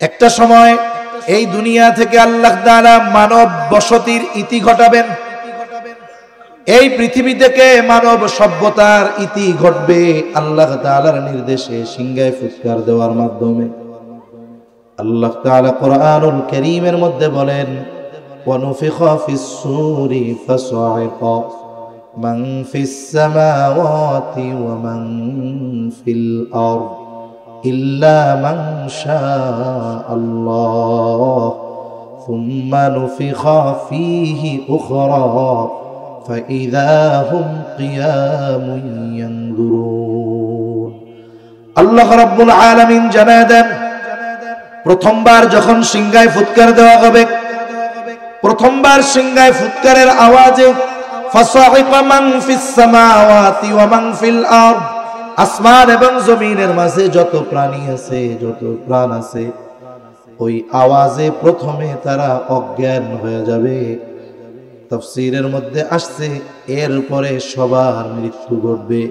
একটা সময় এই দুনিয়া থেকে আল্লাহ তাআলা মানব বসতির ইতি ঘটাবেন। এই পৃথিবী থেকে মানব সভ্যতার ইতি ঘটবে আল্লাহ তাআলার নির্দেশে, সিংহায় ফুৎকার দেওয়ার মাধ্যমে। আল্লাহ তাআলা কোরআনুল কারীমের মধ্যে বলেন, ওয়ানুফিখা ফিস-সূরি ফাসা'iqa মান ফিস-সামাওয়াতি ওয়া মান ফিল আরদ ইল্লা মান শাআল্লাহ সুম্মা নুফিখা ফীহি উখরা ফাইযা হুম কিয়ামুন ইয়ানজুরুন। আল্লাহ রাব্বুল আলামিন জানায় দেন, প্রথমবার যখন সিংহায় ফুৎকার দেওয়া হবে, প্রথমবার সিংহায় ফুৎকারের আওয়াজে ফাসা'iকা মান ফিস সামাওয়াতি ওয়া মান ফিল আরদ, আসমান এবং জমিনের মাঝে যত প্রাণী আছে, যত প্রাণ আছে, ওই আওয়াজে প্রথমে তারা অজ্ঞান হয়ে যাবে। তাফসীরের মধ্যে আসছে এরপরে সবার মৃত্যু ঘটবে।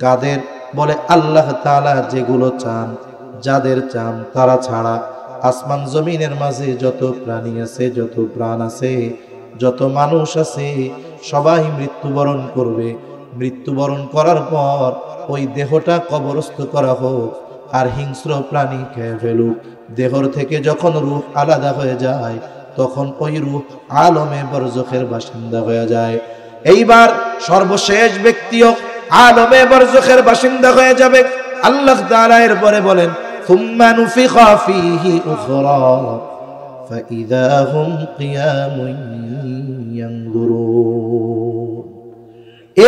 কাদের? বলে আল্লাহ তাআলা যেগুলো চান, যাদের চান তারা ছাড়া আসমান জমিনের মাঝে যত প্রাণী আছে, যত প্রাণ আছে, যত মানুষ আছে, সবাই মৃত্যুবরণ করবে। মৃত্যুবরণ করার পর ওই দেহটা কবরস্থ করা হোক আর হিংস্র প্রাণী খেয়ে ফেলুক, দেহর থেকে যখন রূহ আলাদা হয়ে যায় তখন ওই রূহ আলমে বরজখের বাসিন্দা হয়ে যায়। এইবার সর্বশেষ ব্যক্তিও আলমে বরজখের বাসিন্দা হয়ে যাবে। আল্লাহ তাআলা এরপরে বলেন, সুম্মা নুফিখা ফীহি উখরা ফাইযা হুম কিয়ামুন ইয়ানজুরুন।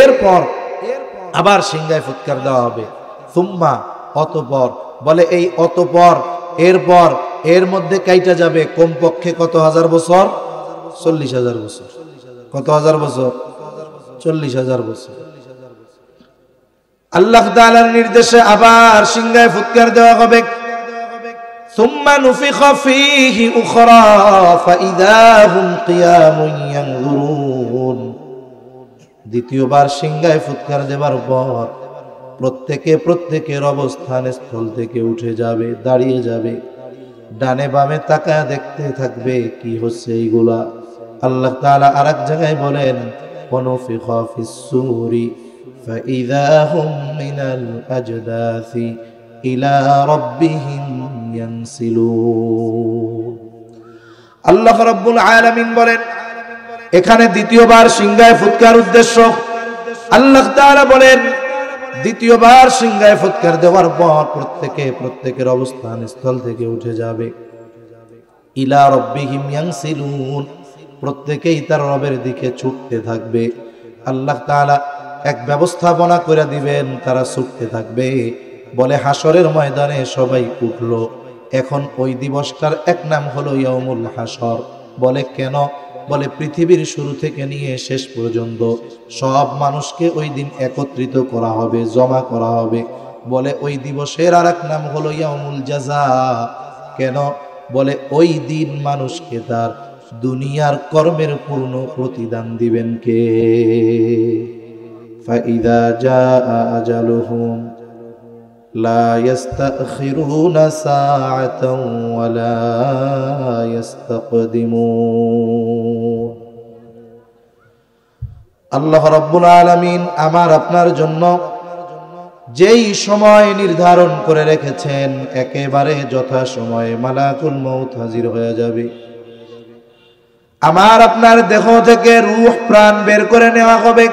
এরপর আবার সিংহায় ফুৎকার দেওয়া হবে। সুম্মা, অতঃপর, বলে এই অতঃপর, এরপর, এর মধ্যে কাইটা যাবে কমপক্ষে কত হাজার বছর? 40,000 বছর। কত হাজার বছর? 40,000 বছর। আল্লাহ তাআলার নির্দেশে আবার সিংহায় ফুৎকার দেওয়া হবে। সুম্মা নুফিখা ফীহি উখরা ফাইযা হুম কিয়ামুন ইয়ানজুরুন। দ্বিতীয়বার সিংহায় ফুৎকার দেওয়ার পর প্রত্যেকের অবস্থান স্থল থেকে উঠে যাবে, দাঁড়িয়ে যাবে, ডানে বামে তাকায় দেখতে থাকবে কি হচ্ছে এইগুলা। আল্লাহ তাআলা আরেক জায়গায় বলেন, ওয়ানুফিখা ফিস-সূরি ফাইযা হুম মিনাল আজদাসি ইলা রাব্বিহিম ইয়ানসিলুন। আল্লাহ রাব্বুল আলামিন বলেন, এখানে দ্বিতীয়বার সিংহায় ফুৎকার উদ্দেশ্য। আল্লাহ তাআলা বলেন, দ্বিতীয়বার সিংহায় ফুৎকার দেওয়ার পর প্রত্যেকের অবস্থান স্থল থেকে উঠে যাবে। ইলা রাব্বিহিম ইয়ানসিলুন, প্রত্যেকেই তার রবের দিকে ছুটতে থাকবে। আল্লাহ তাআলা এক ব্যবস্থাপনা করে দিবেন, তারা ছুটতে থাকবে। বলে হাসরের ময়দানে সবাই উঠল। এখন ওই দিবসটার এক নাম হলো ইয়াউমুল হাসর। বলে কেন? বলে পৃথিবীর শুরু থেকে নিয়ে শেষ পর্যন্ত সব মানুষকে ওই দিন একত্রিত করা হবে, জমা করা হবে। বলে ওই দিবসের আর এক নাম হলো ইয়াউমুল জাযা। কেন? বলে ওই দিন মানুষকে তার দুনিয়ার কর্মের পূর্ণ প্রতিদান দিবেন কে? ফাইদা জাআ আজালুহুম লা ইস্তাখিরুনা সাআতান ওয়া লা ইস্তাকদিমুন। আল্লাহ রাব্বুল আলামিন আমার আপনার জন্য যেই সময় নির্ধারণ করে রেখেছেন, একেবারে যথা সময়ে মালাকুল মউত হাজির হয়ে যাবে। আমার আপনার দেহ থেকে রূহ প্রাণ বের করে নেওয়া হবে।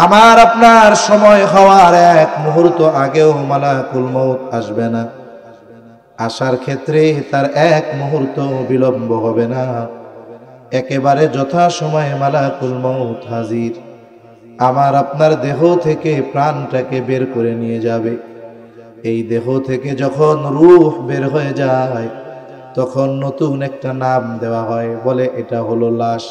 আমার আপনার সময় হওয়ার এক মুহূর্ত আগেও মালাকুল মউত আসবে না। আসার ক্ষেত্রে তার এক মুহূর্ত বিলম্ব হবে না, একেবারে যথা সময়ে মালাকুল মউত হাজির। আমার আপনার দেহ থেকে প্রাণটাকে বের করে নিয়ে যাবে। এই দেহ থেকে যখন রূহ বের হয়ে যায় তখন নতুন একটা নাম দেওয়া হয়, বলে এটা হলো লাশ।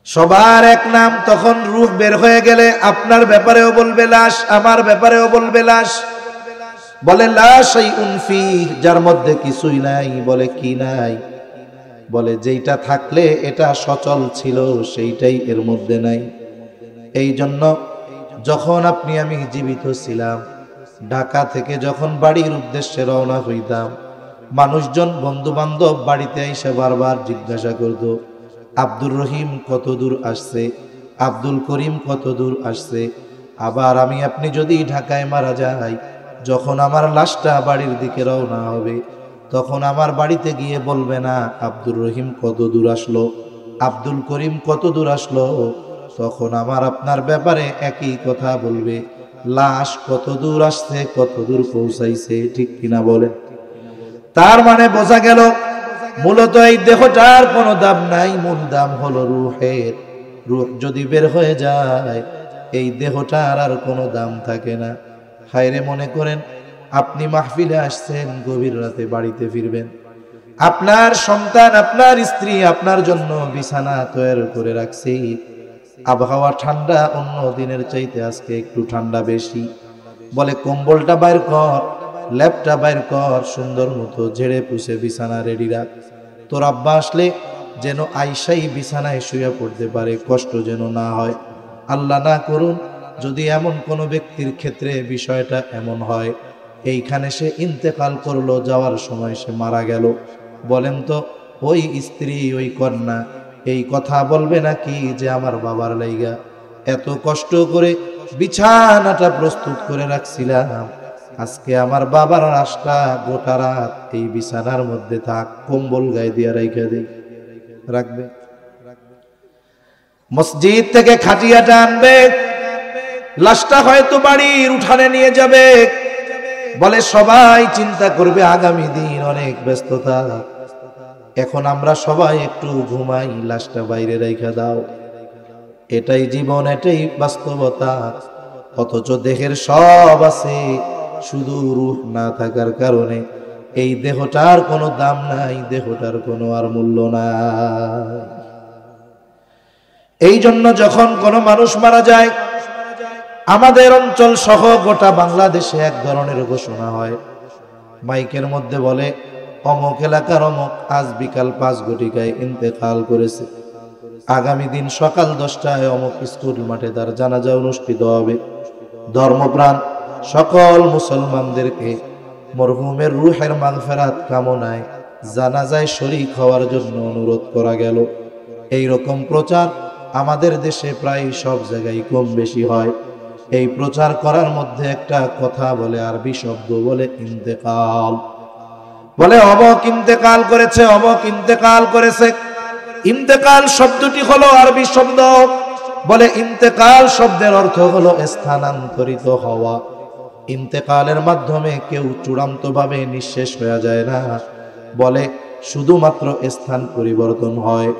সবার এক নাম। তখন রূহ বের হয়ে গেলে আপনার ব্যাপারেও বলবে লাশ, আমার ব্যাপারেও বলবে লাশ। বলে লা শাইউন ফীহ, যার মধ্যে কিছুই নাই। বলে কি নাই? বলে যেইটা থাকলে এটা সচল ছিল সেইটাই এর মধ্যে নাই। এই জন্য যখন আপনি আমি জীবিত ছিলাম ঢাকা থেকে যখন বাড়ির উদ্দেশ্যে রওনা হইতাম, মানুষজন বন্ধু বান্ধব বাড়িতে এসে বারবার জিজ্ঞাসা করত, আব্দুর রহিম কত দূর আসছে, আব্দুল করিম কত দূর আসছে। আবার আমি আপনি যদি ঢাকায় মারা যাই, যখন আমার লাশটা বাড়ির দিকে রওনা হবে, তখন আমার বাড়িতে গিয়ে বলবে না আব্দুর রহিম কত দূর আসলো, আব্দুল করিম কত দূর আসলো, তখন আমার আপনার ব্যাপারে একই কথা বলবে, লাশ কত দূর আসছে, কত দূর পৌঁছাইছে। ঠিক কিনা বলেন? তার মানে বোঝা গেল মূলত এই দেহটার কোনো দাম নাই, মূল দাম হলো রূহের। রূহ যদি বের হয়ে যায়, এই দেহটার আর কোনো দাম থাকে না। হায়রে, মনে করেন আপনি মাহফিলে আসছেন, গভীর রাতে বাড়িতে ফিরবেন, আপনার সন্তান, আপনার স্ত্রী আপনার জন্য বিছানা তৈরি করে রাখছে, আবহাওয়া ঠান্ডা, অন্য দিনের চাইতে আজকে একটু ঠান্ডা বেশি, বলে কম্বলটা বাইর কর, ল্যাপটা বাইর কর, সুন্দর মতো ঝেড়ে পুষে বিছানা রেডি রাখ, তোর আব্বা আসলে যেন আইসাই বিছানায় শুয়ে পড়তে পারে, কষ্ট যেন না হয়। আল্লাহ না করুন যদি এমন কোনো ব্যক্তির ক্ষেত্রে বিষয়টা এমন হয়, এইখানে সে ইন্তেকাল করলো, যাওয়ার সময় সে মারা গেল, বলেন তো ওই স্ত্রী, ওই কন্যা এই কথা বলবে নাকি যে আমার বাবার লাইগা এত কষ্ট করে বিছানাটা প্রস্তুত করে রাখছিলাম, আজকে আমার বাবার লাশটা গোটা রাত এই বিছানার মধ্যে থাক, কম্বল গায়ে দিয়ে রাইখা দেই, রাখবে? মসজিদ থেকে খাটিয়াটা আনবে, লাশটা হয়তো বাড়ির উঠানে নিয়ে যাবে, বলে সবাই চিন্তা করবে আগামী দিন অনেক ব্যস্ততা, এখন আমরা সবাই একটু ঘুমাই, লাশটা বাইরে রাইখা দাও। এটাই জীবন, এটাই বাস্তবতা। অথচ দেহের সব আছে, শুধু রূহ না থাকার কারণে এই দেহটার কোনো দাম নাই, দেহটার কোনো আর মূল্য নাই। এই জন্য যখন কোনো মানুষ মারা যায়, আমাদের অঞ্চল সহ গোটা বাংলাদেশে এক ধরনের ঘোষণা হয়, মাইকের মধ্যে বলে অমুক এলাকার অমুক আজ বিকাল 5 ঘটিকায় ইন্তেকাল করেছে, আগামী দিন সকাল 10টায় অমুক স্কুল মাঠে তার জানাজা অনুষ্ঠিত হবে। ধর্মপ্রাণ সকল মুসলমানদেরকে মরহুমের রূহের মাগফিরাত কামনায় জানাজায় শরীক হওয়ার জন্য অনুরোধ করা গেল। এই রকম প্রচার আমাদের দেশে প্রায় সব জায়গায় কম বেশি হয়। এই প্রচার করার মধ্যে একটা কথা বলে, আরবি শব্দ বলে ইন্তেকাল, বলে অমুক ইন্তেকাল করেছে, অমুক ইন্তেকাল করেছে। ইন্তেকাল শব্দটি হলো আরবি শব্দ, বলে ইন্তেকাল শব্দের অর্থ হলো স্থানান্তরিত হওয়া। ইন্তেকালের মাধ্যমে কেউ চূড়ান্তভাবে নিঃশেষ হয়ে যায় না, বলে শুধুমাত্র স্থান পরিবর্তন হয়।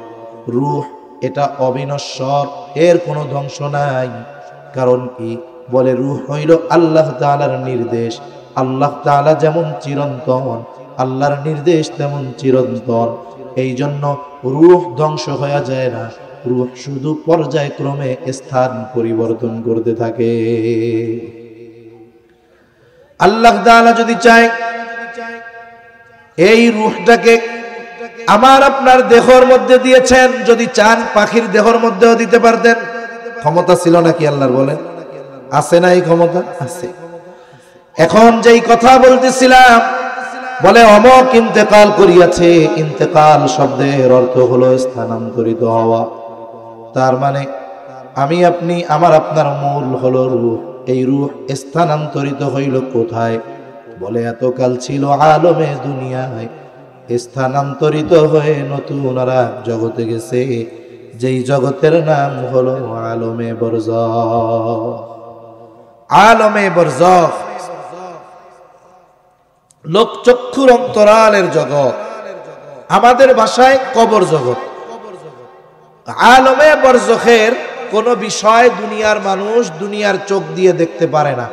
রূহ এটা অবিনশ্বর, এর কোনো ধ্বংস নাই। কারণ কি? বলে রূহ হইল আল্লাহ তাআলার নির্দেশ, আল্লাহ তাআলা যেমন চিরন্তন, আল্লাহর নির্দেশ তেমন চিরন্তন। এই জন্য রূহ ধ্বংস হয়ে যায় না, রূহ শুধু পর্যায়ক্রমে স্থান পরিবর্তন করতে থাকে। আল্লাহ তাআলা যদি চায় এই রূহটাকে আমার আপনার দেহের মধ্যে দিয়েছেন, যদি চান পাখির দেহের মধ্যেও দিতে পারতেন। ক্ষমতা ছিল নাকি আল্লাহর? বলেন, আছে না এই ক্ষমতা? আছে। এখন যেই কথা বলতেছিলাম, বলে অমুক ইন্তেকাল করিয়াছে, ইন্তেকাল শব্দের অর্থ হলো স্থানান্তরিত হওয়া। তার মানে আমি আপনি, আমার আপনার মূল হলো রূহ। এই রূহ স্থানান্তরিত হইল কোথায়? বলে এতকাল ছিল আলমে দুনিয়ায়, স্থানান্তরিত হয়ে নতুন আর এক জগতে গেছে, যেই জগতের নাম হলো আলমে বরজখ। আলমে বরজখ লোকচক্ষুর অন্তরালের জগৎ, আমাদের ভাষায় কবর জগৎ। আলমে বরজখের কোন বিষয় দুনিয়ার মানুষ দুনিয়ার চোখ দিয়ে দেখতে পারে না,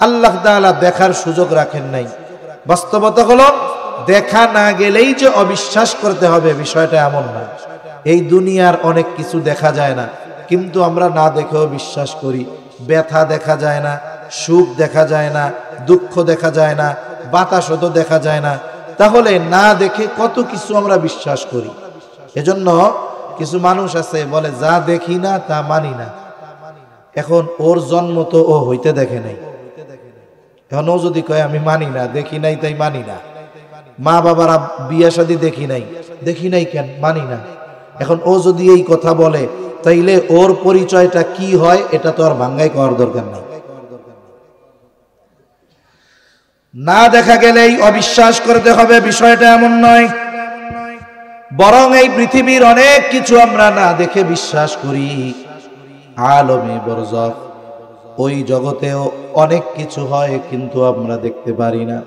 আল্লাহ তাআলা দেখার সুযোগ রাখেন নাই। বাস্তবতা হলো দেখা না গেলেই যে অবিশ্বাস করতে হবে বিষয়টা এমন না। এই দুনিয়ার অনেক কিছু দেখা যায় না, কিন্তু আমরা না দেখেও বিশ্বাস করি। ব্যথা দেখা যায় না, সুখ দেখা যায় না, দুঃখ দেখা যায় না, বাতাসও তো দেখা যায় না। তাহলে না দেখে কত কিছু আমরা বিশ্বাস করি। এজন্য কিছু মানুষ আছে বলে যা দেখি না তা মানি না। এখন ওর জন্ম তো ও হইতে দেখে নাই, এখন ও যদি কয় আমি মানি না, দেখি নাই তাই মানি না, মা বাবারা বিয়ে শাদী দেখি নাই কেন মানি না, এখন ও যদি এই কথা বলে তাইলে ওর পরিচয়টা কি হয় এটা তো আর ভাঙ্গাই করার দরকার নাই। না দেখা গেলেই অবিশ্বাস করতে হবে, বিষয়টা এমন নয়। বরং এই পৃথিবীর অনেক কিছু আমরা না দেখে বিশ্বাস করি। আলমে বরজখ, ওই জগতেও অনেক কিছু হয় কিন্তু আমরা দেখতে পারি না।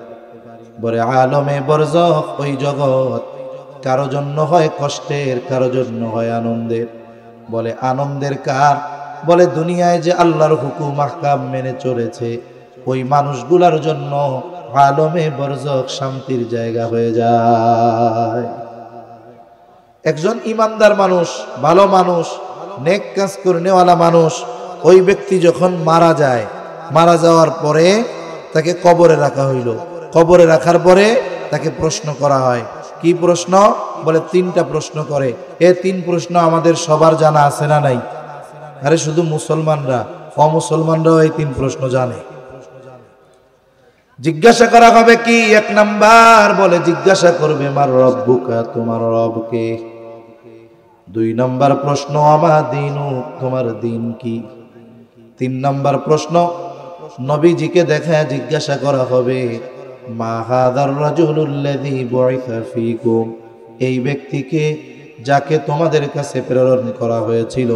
বলে আলমে বরজখ, ওই জগৎ কারো জন্য হয় কষ্টের, কারো জন্য হয় আনন্দের। বলে আনন্দের কার? বলে দুনিয়ায় যে আল্লাহর হুকুম আহকাম মেনে চলেছে ওই মানুষগুলার জন্য আলমে বরজখ শান্তির জায়গা হয়ে যায়। একজন ইমানদার মানুষ, ভালো মানুষ, নেক কাজ করনেওয়ালা মানুষ, ওই ব্যক্তি যখন মারা যায়, মারা যাওয়ার পরে তাকে কবরে রাখা হইল। কবরে রাখার পরে তাকে প্রশ্ন করা হয়। কি প্রশ্ন? বলে 3টা প্রশ্ন করে। এই 3 প্রশ্ন আমাদের সবার জানা আছে না নাই? আরে শুধু মুসলমানরা, অমুসলমানরাও এই 3 প্রশ্ন জানে। জিজ্ঞাসা করা হবে কি? 1 নাম্বার বলে জিজ্ঞাসা করবে মার রব্বুকা, তোমার রবকে। 2 নাম্বার প্রশ্ন আমা দিনু, তোমার দিন কি। 3 নাম্বার প্রশ্ন নবীজিকে দেখা জিজ্ঞাসা করা হবে মা হাদার রাজুলুল্লাযী বুইসা ফীকুম, এই ব্যক্তিকে যাকে তোমাদের কাছে প্রেরণ করা হয়েছিল।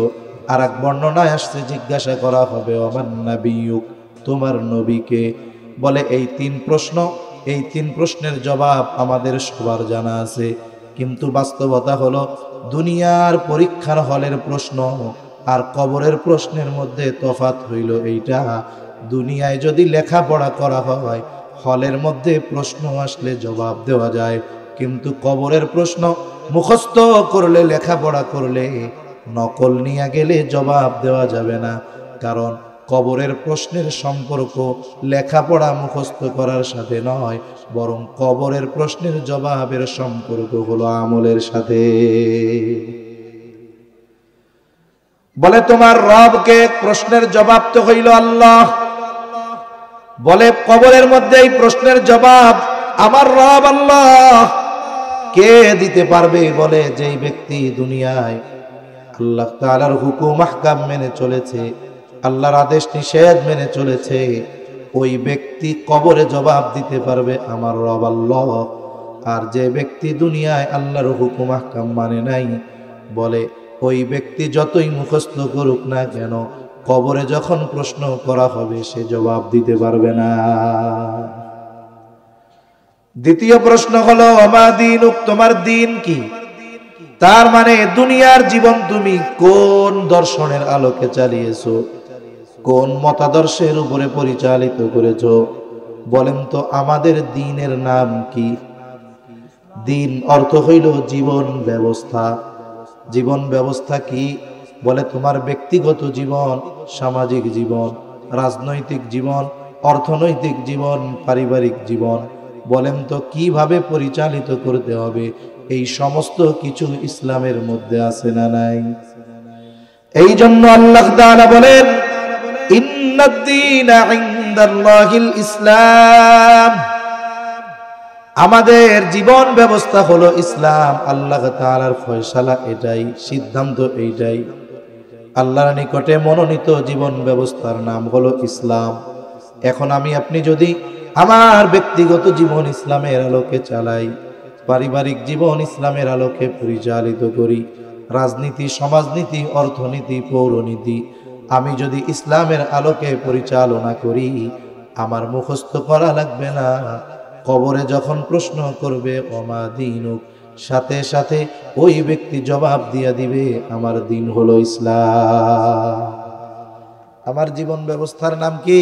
আর এক বর্ণনায় আসছে জিজ্ঞাসা করা হবে ওমান নাবিয়ুক, তোমার নবীকে। বলে এই 3 প্রশ্ন, এই 3 প্রশ্নের জবাব আমাদের সবার জানা আছে, কিন্তু বাস্তবতা হলো দুনিয়ার পরীক্ষার হলের প্রশ্ন আর কবরের প্রশ্নের মধ্যে তফাৎ হইল এইটা। দুনিয়ায় যদি লেখাপড়া করা হয়, হলের মধ্যে প্রশ্ন আসলে জবাব দেওয়া যায়, কিন্তু কবরের প্রশ্ন মুখস্থ করলে, লেখাপড়া করলে, নকল নিয়ে গেলে জবাব দেওয়া যাবে না। কারণ কবরের প্রশ্নের সম্পর্ক লেখাপড়া মুখস্থ করার সাথে নয়, বরং কবরের প্রশ্নের জবাবের সম্পর্ক হলো আমলের সাথে। বলে তোমার রবকে, প্রশ্নের জবাব তো হইল আল্লাহ। বলে কবরের মধ্যে এই প্রশ্নের জবাব আমার রব আল্লাহ। কে দিতে পারবে? বলে যেই ব্যক্তি দুনিয়ায় আল্লাহ তাআলার হুকুম আহকাম মেনে চলেছে, আল্লাহর আদেশ নিষেধ মেনে চলেছে, ওই ব্যক্তি কবরে জবাব দিতে পারবে আমার রব আল্লাহ। আর যে ব্যক্তি দুনিয়ায় আল্লাহর হুকুম আহকাম মানে নাই, বলে ওই ব্যক্তি যতই মুখস্থ করুক না কেন, কবরে যখন প্রশ্ন করা হবে সে জবাব দিতে পারবে না। দ্বিতীয় প্রশ্ন হলো আমা দীনুক, তোমার দিন কি। তার মানে দুনিয়ার জীবন তুমি কোন দর্শনের আলোকে চালিয়েছো, কোন মতাদর্শের উপরে পরিচালিত করেছো? বলেন তো আমাদের দ্বীনের নাম কি? দ্বীন অর্থ হইল জীবন ব্যবস্থা। জীবন ব্যবস্থা কি? বলে তোমার ব্যক্তিগত জীবন, সামাজিক জীবন, রাজনৈতিক জীবন, অর্থনৈতিক জীবন, পারিবারিক জীবন। বলেন তো কিভাবে পরিচালিত করতে হবে? এই সমস্ত কিছু ইসলামের মধ্যে আছে না নাই? এই জন্য আল্লাহ তাআলা বলেন ইন্নাদ-দীনা ইনদাল্লাহিল ইসলাম, আমাদের জীবন ব্যবস্থা হলো ইসলাম। আল্লাহ তাআলার ফয়সালা এটাই, সিদ্ধান্ত এইটাই। আল্লাহর নিকটে মনোনীত জীবন ব্যবস্থার নাম হলো ইসলাম। এখন আমি আপনি যদি আমার ব্যক্তিগত জীবন ইসলামের আলোকে চালাই, পারিবারিক জীবন ইসলামের আলোকে পরিচালিত করি, রাজনীতি, সমাজনীতি, অর্থনীতি, পৌরনীতি আমি যদি ইসলামের আলোকে পরিচালনা করি, আমার মুখস্থ করা লাগবে না। কবরে যখন প্রশ্ন করবে ওমা দীনুক, সাথে সাথে ওই ব্যক্তি জবাব দিয়া দিবে আমার দিন হলো ইসলাম। আমার জীবন ব্যবস্থার নাম কি?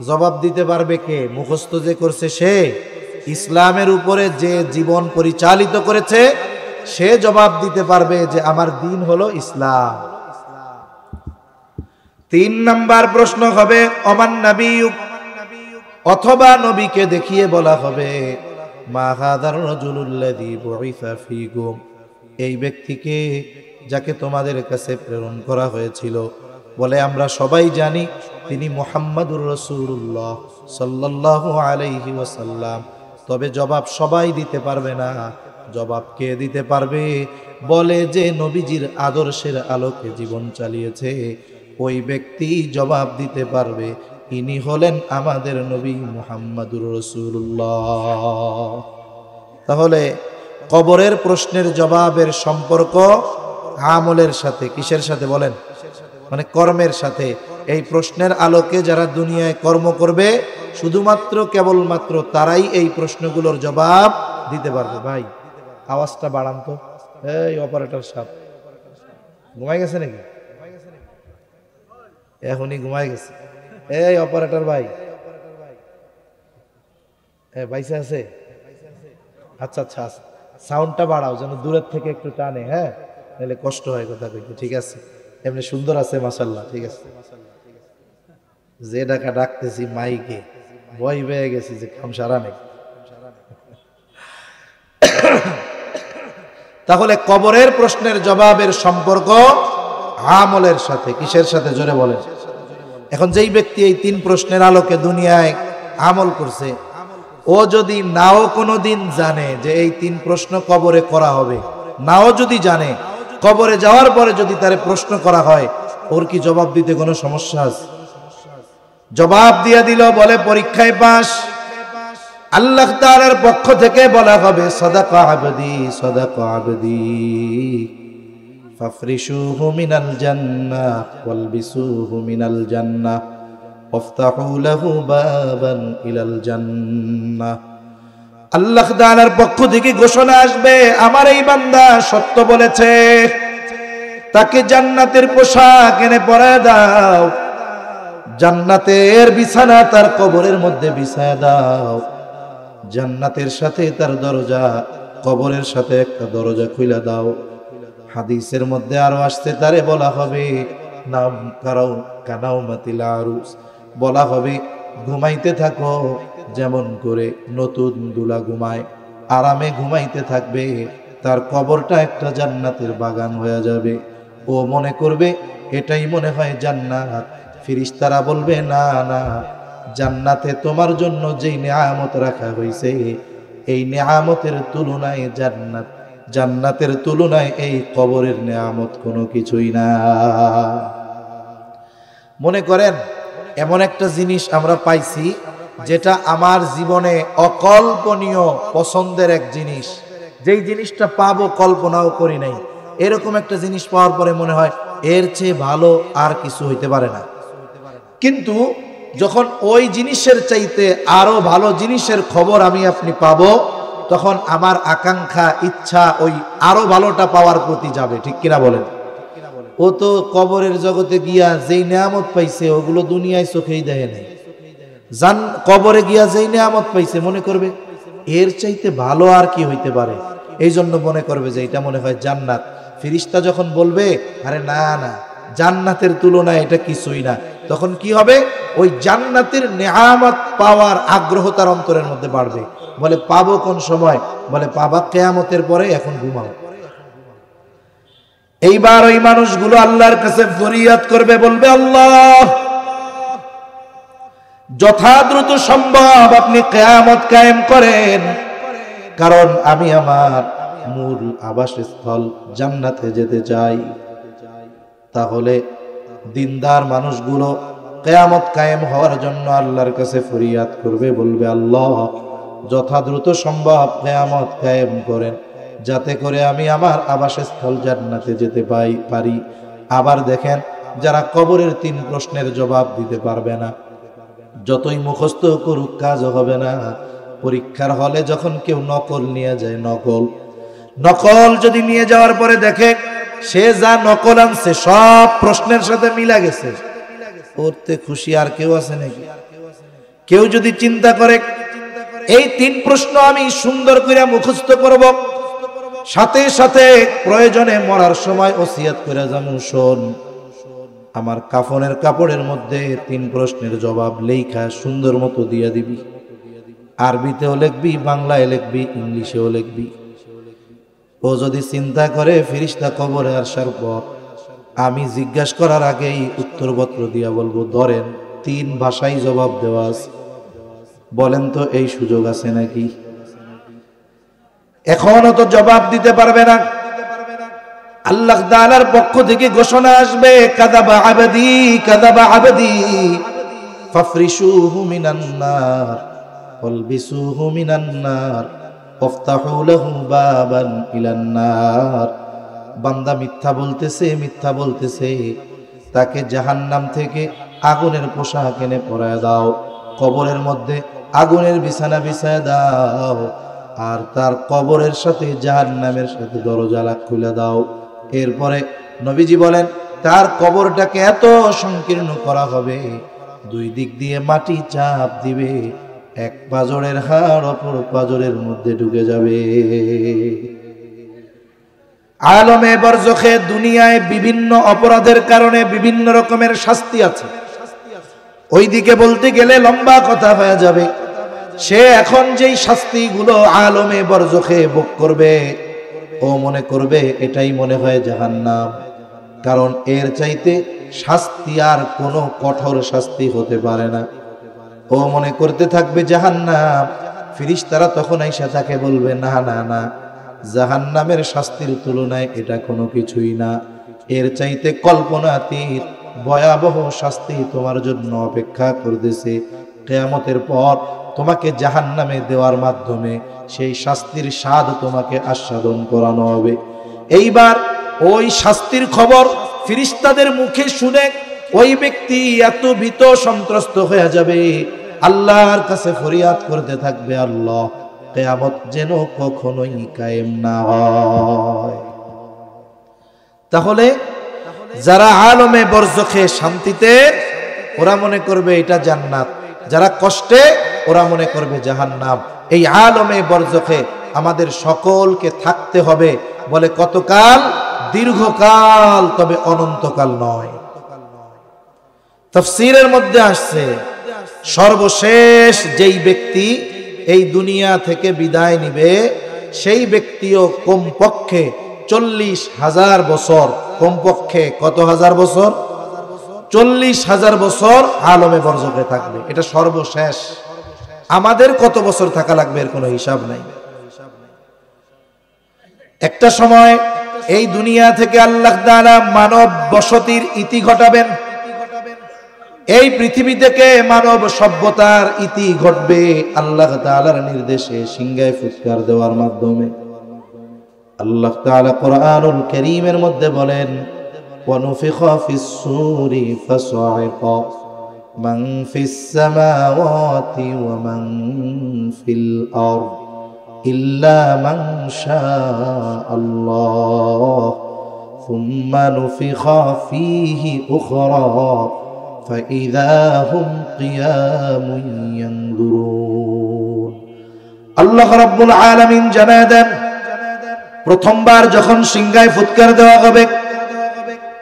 জবাব দিতে পারবে কে? মুখস্থ যে করছে সে? ইসলামের উপরে যে জীবন পরিচালিত করেছে সে জবাব দিতে পারবে যে আমার দিন হলো ইসলাম। 3 নাম্বার প্রশ্ন হবে ওমান নাবিয়ুক, অথবা নবীকে দেখিয়ে বলা হবে মা হাদার রাজুলুল্লাযী বুইসা ফীকুম, এই ব্যক্তিকে যাকে তোমাদের কাছে প্রেরণ করা হয়েছিল। বলে আমরা সবাই জানি তিনি মুহাম্মাদুর রাসূলুল্লাহ সাল্লাল্লাহু আলাইহি ওয়াসাল্লাম। তবে জবাব সবাই দিতে পারবে না। জবাব কে দিতে পারবে? বলে যে নবীজির আদর্শের আলোকে জীবন চালিয়েছে ওই ব্যক্তি জবাব দিতে পারবে। ইনি হলেন আমাদের নবী মুহাম্মাদুর রাসূলুল্লাহ। তাহলে কবরের প্রশ্নের জবাবের সম্পর্ক আমলের সাথে, কিসের সাথে বলেন? মানে কর্মের সাথে। এই প্রশ্নের আলোকে যারা দুনিয়ায় কর্ম করবে শুধুমাত্র কেবলমাত্র তারাই এই প্রশ্নগুলোর জবাব দিতে পারবে। ভাই আওয়াজটা বাড়ান তো। এই অপারেটর সাহেব ঘুমাই গেছে নাকি? এখনই ঘুমাই গেছে। এই অপারেটর ভাই, বাইসে আছে? আচ্ছা আচ্ছা, সাউন্ডটা বাড়াও যেন দূরের থেকে একটু টানে। হ্যাঁ, নাহলে কষ্ট হয় কথা কইতে। ঠিক আছে, এমনি সুন্দর আছে মাশাআল্লাহ। ঠিক আছে, যে ডাকা ডাকতেছি মাইকে ভয় পেয়ে গেছি যে কাম সারা নেই। তাহলে কবরের প্রশ্নের জবাবের সম্পর্ক আমলের সাথে, কিসের সাথে জোরে বলেন? এখন যেই ব্যক্তি এই 3 প্রশ্নের আলোকে দুনিয়ায় আমল করছে, ও যদি নাও কোনোদিন জানে যে এই 3 প্রশ্ন কবরে করা হবে, নাও যদি জানে, কবরে যাওয়ার পরে যদি তারে প্রশ্ন করা হয়, ওর কি জবাব দিতে কোনো সমস্যা আছে? জবাব দিয়ে দিল, বলে পরীক্ষায় পাস। আল্লাহ তাআলার পক্ষ থেকে বলা হবে সাদাকা আবদি সাদাকা আবদি ফাফরিশুহু মিনাল জান্নাহ ওয়ালবিসুহু মিনাল জান্নাহ ওয়াফতাহু লাহু বাবান ইলাল জান্নাহ। আল্লাহ তাআলার পক্ষ থেকে ঘোষণা আসবে, আমার এই বান্দা সত্য বলেছে, তাকে জান্নাতের পোশাক এনে পরায় দাও, জান্নাতের বিছানা তার কবরের মধ্যে বিছায় দাও, জান্নাতের সাথে তার দরজা, কবরের সাথে একটা দরজা খুলে দাও। হাদিসের মধ্যে আরো আসছে, তারে বলা হবে নাম কারাও কানাউমাতিল আরুস, বলা হবে ঘুমাইতে থাকো যেমন করে নতুন দুলা ঘুমায়, আরামে ঘুমাইতে থাকবে, তার কবরটা একটা জান্নাতের বাগান হয়ে যাবে। ও মনে করবে এটাই মনে হয় জান্নাত। ফেরেশতারা বলবে না না, জান্নাতে তোমার জন্য যেই নেয়ামত রাখা হয়েছে এই নেয়ামতের তুলনায় জান্নাত, জান্নাতের তুলনায় এই কবরের নেয়ামত কোনো কিছুই না। মনে করেন এমন একটা জিনিস আমরা পাইছি যেটা আমার জীবনে অকল্পনীয় পছন্দের এক জিনিস, যেই জিনিসটা পাবো কল্পনাও করি নাই, এরকম একটা জিনিস পাওয়ার পরে মনে হয় এর চেয়ে ভালো আর কিছু হইতে পারে না। কিন্তু যখন ওই জিনিসের চাইতে আরো ভালো জিনিসের খবর আমি আপনি পাবো, তখন আমার আকাঙ্ক্ষা ইচ্ছা ওই আরো ভালোটা পাওয়ার প্রতি যাবে। ঠিক কিনা বলেন? ও তো কবরের জগতে গিয়া যেই নেয়ামত পাইছে ওগুলো দুনিয়ায় চোখেই দেখে নাই। কবরে গিয়া যেই নেয়ামত পাইছে মনে করবে এর চাইতে ভালো আর কি হইতে পারে, এই জন্য মনে করবে যে এটা মনে হয় জান্নাত। ফেরেশতা যখন বলবে আরে না না, জান্নাতের তুলনায় এটা কিছুই না, তখন কি হবে? ওই জান্নাতের নেয়ামত পাওয়ার আগ্রহ তার অন্তরের মধ্যে বাড়বে। বলে পাবো কোন সময়? বলে পাবা কিয়ামতের পরে, এখন ঘুমাও। এইবার ওই মানুষগুলো আল্লাহর কাছে ফরিয়াদ করবে, বলবে আল্লাহ যথাদ্রুত সম্ভব আপনি কিয়ামত কায়েম করেন, কারণ আমি আমার মূল আবাসস্থল জান্নাতে যেতে চাই। তাহলে দিনদার মানুষগুলো কিয়ামত কায়েম হওয়ার জন্য আল্লাহর কাছে ফরিয়াদ করবে, বলবে আল্লাহ যথাদ্রুত সম্ভব কিয়ামত কায়েম করেন, যাতে করে আমি আমার আবাসস্থল জান্নাতে যেতে পারি। আবার দেখেন, যারা কবরের 3 প্রশ্নের জবাব দিতে পারবে না, যতই মুখস্থ করুক কাজ হবে না। পরীক্ষার হলে যখন কেউ নকল নিয়ে যায়, নকল যদি নিয়ে যাওয়ার পরে দেখে সে যা নকল আনছে সব প্রশ্নের সাথে মিলা গেছে, ওরতে খুশি আর কেউ আছে নাকি? কেউ যদি চিন্তা করে এই 3 প্রশ্ন আমি সুন্দর করে মুখস্থ করব, সাথে সাথে প্রয়োজনে মরার সময় ওসিয়ত করে যাবো, শোন আমার কাফনের কাপড়ের মধ্যে 3 প্রশ্নের জবাব লেখা সুন্দর মতো দিয়ে দিবি, আরবিতেও লিখবি, বাংলায় লিখবি, ইংলিশেও লিখবি। ও যদি চিন্তা করে ফেরেশতা কবরে আসার পর আমি জিজ্ঞাসা করার আগেই উত্তরপত্র দিয়া বলবো, ধরেন 3 ভাষায় জবাব দেওয়া আছে, বলেন তো এই সুযোগ আছে নাকি? এখনো তো জবাব দিতে পারবে না। আল্লাহ তাআলার পক্ষ থেকে ঘোষণা আসবে, কাযাবা আবদি কাযাবা আবদি ফাফরিশুহু মিনান নার ওয়ালবিসুহু মিনান নার ওয়াফতাহু লাহু বাবান ইলান নার। বান্দা মিথ্যা বলতেছে, মিথ্যা বলতেছে, তাকে জাহান্নাম থেকে আগুনের পোশাক এনে পরায় দাও, কবরের মধ্যে আগুনের বিছানা বিছায় দাও, আর তার কবরের সাথে জাহান্নামের সাথে দরজা খুলে দাও। এরপরে নবীজি বলেন, তার কবরটাকে এত সংকীর্ণ করা হবে, 2 দিক দিয়ে মাটি চাপ দিবে, এক পাজরের হাড় অপর পাজরের মধ্যে ঢুকে যাবে। আলমে বরজখে দুনিয়ায় বিভিন্ন অপরাধের কারণে বিভিন্ন রকমের শাস্তি আছে। ওইদিকে বলতে গেলে লম্বা কথা হয়ে যাবে। সে এখন যেই শাস্তিগুলো আলমে বরজখে ভোগ করবে, ও মনে করবে এটাই মনে হয় জাহান্নাম, কারণ এর চাইতে শাস্তি আর কোনো কঠোর শাস্তি হতে পারে না। ও মনে করতে থাকবে জাহান্নাম। ফেরেশতারা তখন আইসা তাকে বলবে, না না না, জাহান্নামের শাস্তির তুলনায় এটা কোনো কিছুই না, এর চাইতে কল্পনাতীত ভয়াবহ শাস্তি তোমার জন্য অপেক্ষা করতেছে। কিয়ামতের পর তোমাকে জাহান্নামে দেওয়ার মাধ্যমে সেই শাস্তির স্বাদ তোমাকে আস্বাদন করানো হবে। এইবার ওই শাস্তির খবর ফেরেশতাদের মুখে শুনে ওই ব্যক্তি এত ভীত সন্ত্রস্ত হয়ে যাবে, আল্লাহর কাছে ফরিয়াদ করতে থাকবে, আল্লাহ কিয়ামত যেন কখনোই কায়েম না হয়। তাহলে যারা আলমে বরজখে শান্তিতে, ওরা মনে করবে এটা জান্নাত, যারা কষ্টে ওরা মনে করবে জাহান্নাম। এই আলমে বরজখে আমাদের সকলকে থাকতে হবে। বলে কতকাল? দীর্ঘকাল, তবে অনন্তকাল নয়। তাফসীরের মধ্যে আসছে, সর্বশেষ যেই ব্যক্তি এই দুনিয়া থেকে বিদায় নিবে, সেই ব্যক্তিও কমপক্ষে 40,000 বছর, কমপক্ষে কত হাজার বছর? 40,000 বছর আলমে বরজখে থাকবে। এটা সর্বশেষ। আমাদের কত বছর থাকা লাগবে এর কোনো হিসাব নাই। একটা সময় এই দুনিয়া থেকে আল্লাহ তাআলা মানব বসতির ইতি ঘটাবেন। এই পৃথিবী থেকে মানব সভ্যতার ইতি ঘটবে আল্লাহ তাআলার নির্দেশে, সিংহায় ফুৎকার দেওয়ার মাধ্যমে। আল্লাহ তাআলা কোরআনুল কারীমের মধ্যে বলেন, ওয়ানুফিখা ফিস-সূরি ফাসা'iqa মান ফিস-সামাওয়াতি ওয়া মান ফিল-আরদ ইল্লা মান শাআল্লাহ সুম্মা নুফিখা ফীহি উখরা ফাইযা হুম কিয়ামুন ইয়ানজুরুন। আল্লাহ রাব্বুল আলামিন জানায় দেন, প্রথমবার যখন সিংহায় ফুৎকার দেওয়া হবে,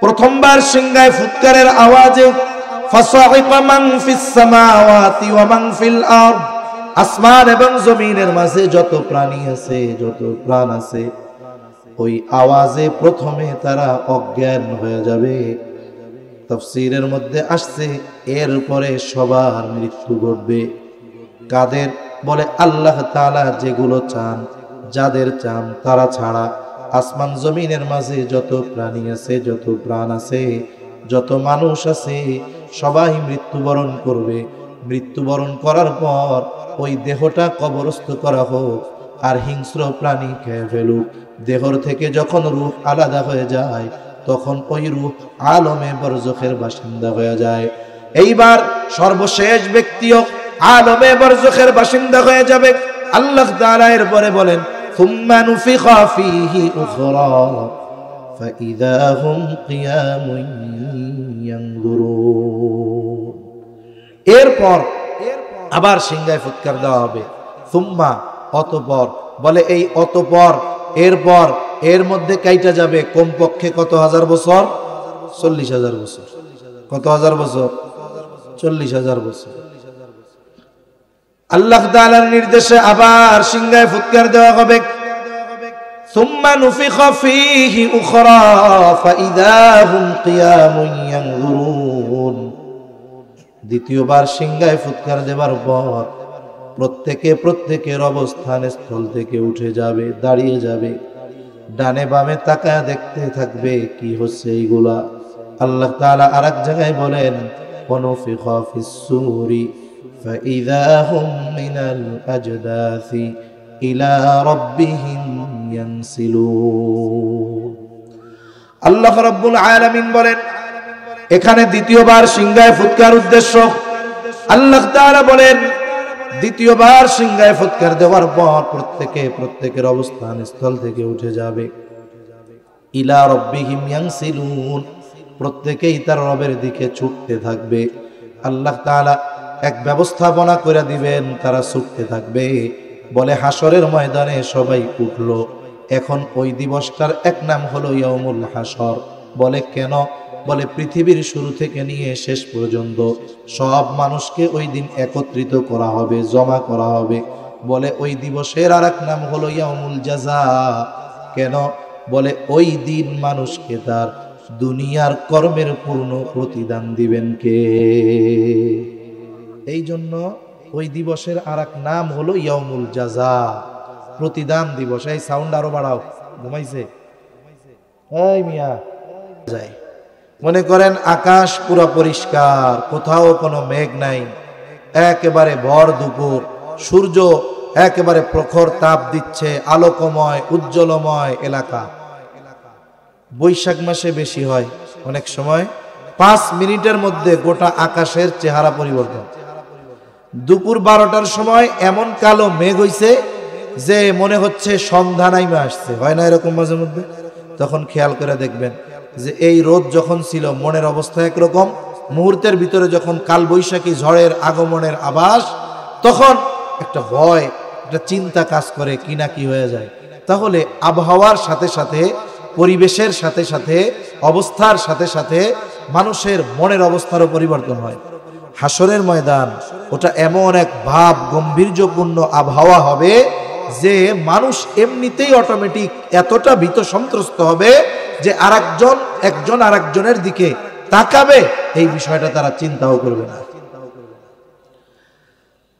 প্রথমবার সিংহায় ফুৎকারের আওয়াজে ফাসা'iকা মান ফিস সামাওয়াতি ওয়া মান ফিল আরদ, আসমান এবং জমিনের মাঝে যত প্রাণী আছে, যত প্রাণ আছে, ওই আওয়াজে প্রথমে তারা অজ্ঞান হয়ে যাবে। তাফসীরের মধ্যে আসছে এরপরে সবার মৃত্যু ঘটবে। কাদের? বলে আল্লাহ তাআলা যেগুলো চান, যাদের চান তারা ছাড়া আসমান জমিনের মাঝে যত প্রাণী আছে, যত প্রাণ আছে, যত মানুষ আছে, সবাই মৃত্যুবরণ করবে। মৃত্যুবরণ করার পর ওই দেহটা কবরস্থ করা হোক আর হিংস্র প্রাণী খেয়ে ফেলুক, দেহর থেকে যখন রূহ আলাদা হয়ে যায়, তখন ওই রূহ আলমে বরজখের বাসিন্দা হয়ে যায়। এইবার সর্বশেষ ব্যক্তিও আলমে বরজখের বাসিন্দা হয়ে যাবে। আল্লাহ তাআলা এরপরে বলেন, সুম্মা নুফিখা ফীহি উখরা ফাইযা হুম কিয়ামুন ইয়ানজুরুন। এরপর আবার সিংহায় ফুৎকার দেওয়া হবে। সুম্মা, অতঃপর। বলে এই অতঃপর, এরপর, এর মধ্যে কাইটা যাবে কমপক্ষে কত হাজার বছর? 40,000 বছর। কত হাজার বছর? 40,000 বছর। আল্লাহ তাআলার নির্দেশে আবার সিংহায় ফুৎকার দেওয়া হবে। সুম্মা নুফিখা ফীহি উখরা ফাইযা হুম কিয়ামুন ইয়ানজুরুন। দ্বিতীয়বার সিংহায় ফুৎকার দেবার পর প্রত্যেকের অবস্থান স্থল থেকে উঠে যাবে, দাঁড়িয়ে যাবে, ডানে বামে তাকায় দেখতে থাকবে কি হচ্ছে এইগুলা। আল্লাহ তাআলা আরেক জায়গায় বলেন ওয়ানুফিখা ফিস-সূরি ফাইযা হুম মিনাল আজদাসি ইলা রাব্বিহিম ইয়ানসিলুন। আল্লাহ রাব্বুল আলামিন বলেন এখানে দ্বিতীয়বার সিংহায় ফুৎকার উদ্দেশ্য। আল্লাহ তাআলা বলেন দ্বিতীয়বার সিংহায় ফুৎকার দেওয়ার পর প্রত্যেকের অবস্থান স্থল থেকে উঠে যাবে, ইলা রাব্বিহিম ইয়ানসিলুন, প্রত্যেকেই তার রবের দিকে ছুটতে থাকবে। আল্লাহ তাআলা এক ব্যবস্থাপনা করে দিবেন, তারা ছুটতে থাকবে। বলে হাসরের ময়দানে সবাই উঠল। এখন ওই দিবসটার এক নাম হলো ইয়াউমুল হাসর। বলে কেন? বলে পৃথিবীর শুরু থেকে নিয়ে শেষ পর্যন্ত সব মানুষকে ওই দিন একত্রিত করা হবে, জমা করা হবে। বলে ওই দিবসের আর এক নাম হলো ইয়াউমুল জাযা। কেন? বলে ওই দিন মানুষকে তার দুনিয়ার কর্মের পূর্ণ প্রতিদান দিবেন কে? এই জন্য ওই দিবসের আর এক নাম হলো ইয়াউমুল জাযা, প্রতিদান দিবস। এই সাউন্ড আরো বাড়াও, ঘুমাইছে এই মিয়া যায়। মনে করেন আকাশ পুরো পরিষ্কার, কোথাও কোনো মেঘ নাই, একেবারে ভর দুপুর, সূর্য একেবারে প্রখর তাপ দিচ্ছে, আলোকময় উজ্জ্বলময় এলাকা। বৈশাখ মাসে বেশি হয়, অনেক সময় 5 মিনিটের মধ্যে গোটা আকাশের চেহারা পরিবর্তন। দুপুর 12টার সময় এমন কালো মেঘ হইছে যে মনে হচ্ছে সন্ধ্যা নাইমা আসছে, হয় না এরকম মাঝে মধ্যে? তখন খেয়াল করে দেখবেন যে এই রোদ যখন ছিল মনের অবস্থা একরকম, মুহূর্তের ভিতরে যখন কালবৈশাখী ঝড়ের আগমনের আভাস, তখন একটা ভয়, একটা চিন্তা কাজ করে, কি না কি হয়ে যায়। তাহলে আবহাওয়ার সাথে সাথে, পরিবেশের সাথে সাথে, অবস্থার সাথে সাথে মানুষের মনের অবস্থারও পরিবর্তন হয়। হাসরের ময়দান ওটা এমন এক ভাব গম্ভীর্যপূর্ণ আবহাওয়া হবে যে মানুষ এমনিতেই অটোমেটিক এতটা ভীত সন্ত্রস্ত হবে যে একজন আরেকজনের দিকে তাকাবে, এই বিষয়টা তারা চিন্তাও করবে না।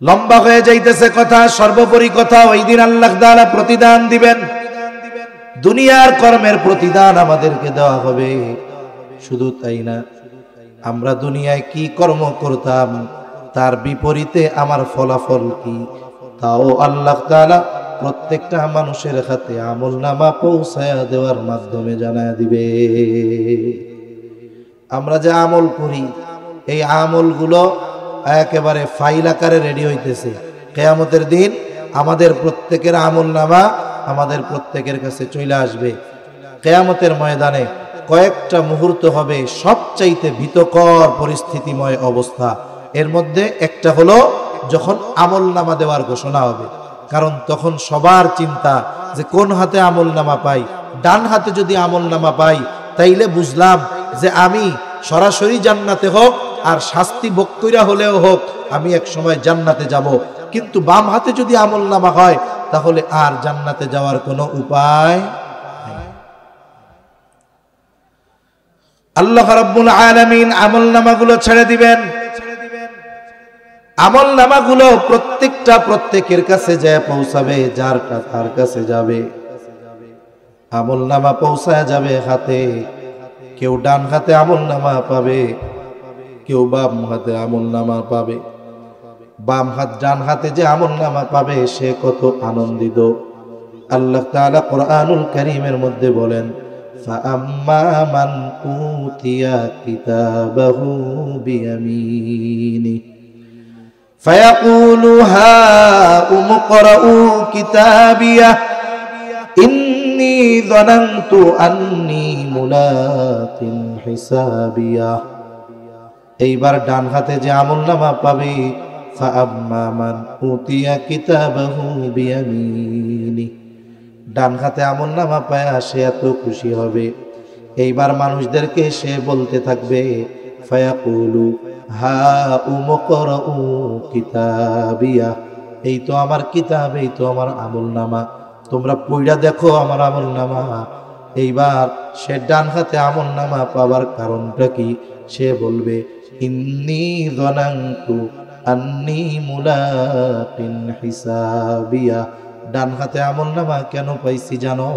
লম্বা হয়ে যাইতেছে কথা, সর্বোপরি কথা, ওই দিন আল্লাহ তাআলা প্রতিদান দিবেন। দুনিয়ার কর্মের প্রতিদান আমাদেরকে দেওয়া হবে। শুধু তাই না, আমরা দুনিয়ায় কি কর্ম করতাম তার বিপরীতে আমার ফলাফল কি, তাও আল্লাহ তাআলা প্রত্যেকটা মানুষের হাতে আমলনামা পৌঁছায়া দেওয়ার মাধ্যমে জানায় দিবে। আমরা যে আমল করি এই আমলগুলো একেবারে ফাইল আকারে রেডি হইতেছে। কিয়ামতের দিন আমাদের প্রত্যেকের আমলনামা আমাদের প্রত্যেকের কাছে চলে আসবে। কিয়ামতের ময়দানে কয়েকটা মুহূর্ত হবে সবচাইতে ভীতকর পরিস্থিতিময় অবস্থা। এর মধ্যে একটা হলো যখন আমলনামা দেওয়ার ঘোষণা হবে। কারণ তখন সবার চিন্তা যে কোন হাতে আমলনামা পাই। ডান হাতে যদি আমলনামা পাই তাইলে বুঝলাম যে আমি সরাসরি জান্নাতে হোক আর শাস্তি ভোগ কইরা হলেও হোক আমি এক সময় জান্নাতে যাব। কিন্তু বাম হাতে যদি আমলনামা হয় তাহলে আর জান্নাতে যাওয়ার কোনো উপায় নেই। আল্লাহ রাব্বুল আলামিন আমলনামাগুলো ছেড়ে দিবেন। আমলনামাগুলো প্রত্যেকের কাছে যায় পৌঁছাবে, যারটা তার কাছে যাবে। আমলনামা পৌঁছায় যাবে হাতে। কেউ ডান হাতে আমলনামা পাবে, কেউ বাম হাতে আমলনামা পাবে। বাম হাত ডান হাতে যে আমলনামা পাবে সে কত আনন্দিত। আল্লাহ তাআলা কোরআনুল কারীমের মধ্যে বলেন, ফাআম্মা মান উতিয়া কিতাবাহু বিয়ামিনি ফায়াকুলু হাউম ইকরাউ কিতাবিয়া ইন্নী যানানতু আন্নী মুলাকিন হিসাবিয়া। এইবার ডান হাতে যে আমলনামা পাবে, ফাআম্মা মান উতিয়া কিতাবাহু বিয়ামিনি, ডান হাতে আমলনামা পায় সে এত খুশি হবে। এইবার মানুষদেরকে সে বলতে থাকবে, ফায়াকুলু হাউম ইকরাউ কিতাবিয়া, এই তো আমার কিতাব, এই তো আমার আমলনামা। তোমরা পইড়া দেখো আমার আমলনামা। এইবার সে ডান হাতে আমলনামা পাওয়ার কারণটা কি? সে বলবে ইন্নী যানানতু আন্নী মুলাকিন হিসাবিয়া। ডান হাতে আমলনামা কেন পাইছি জানো?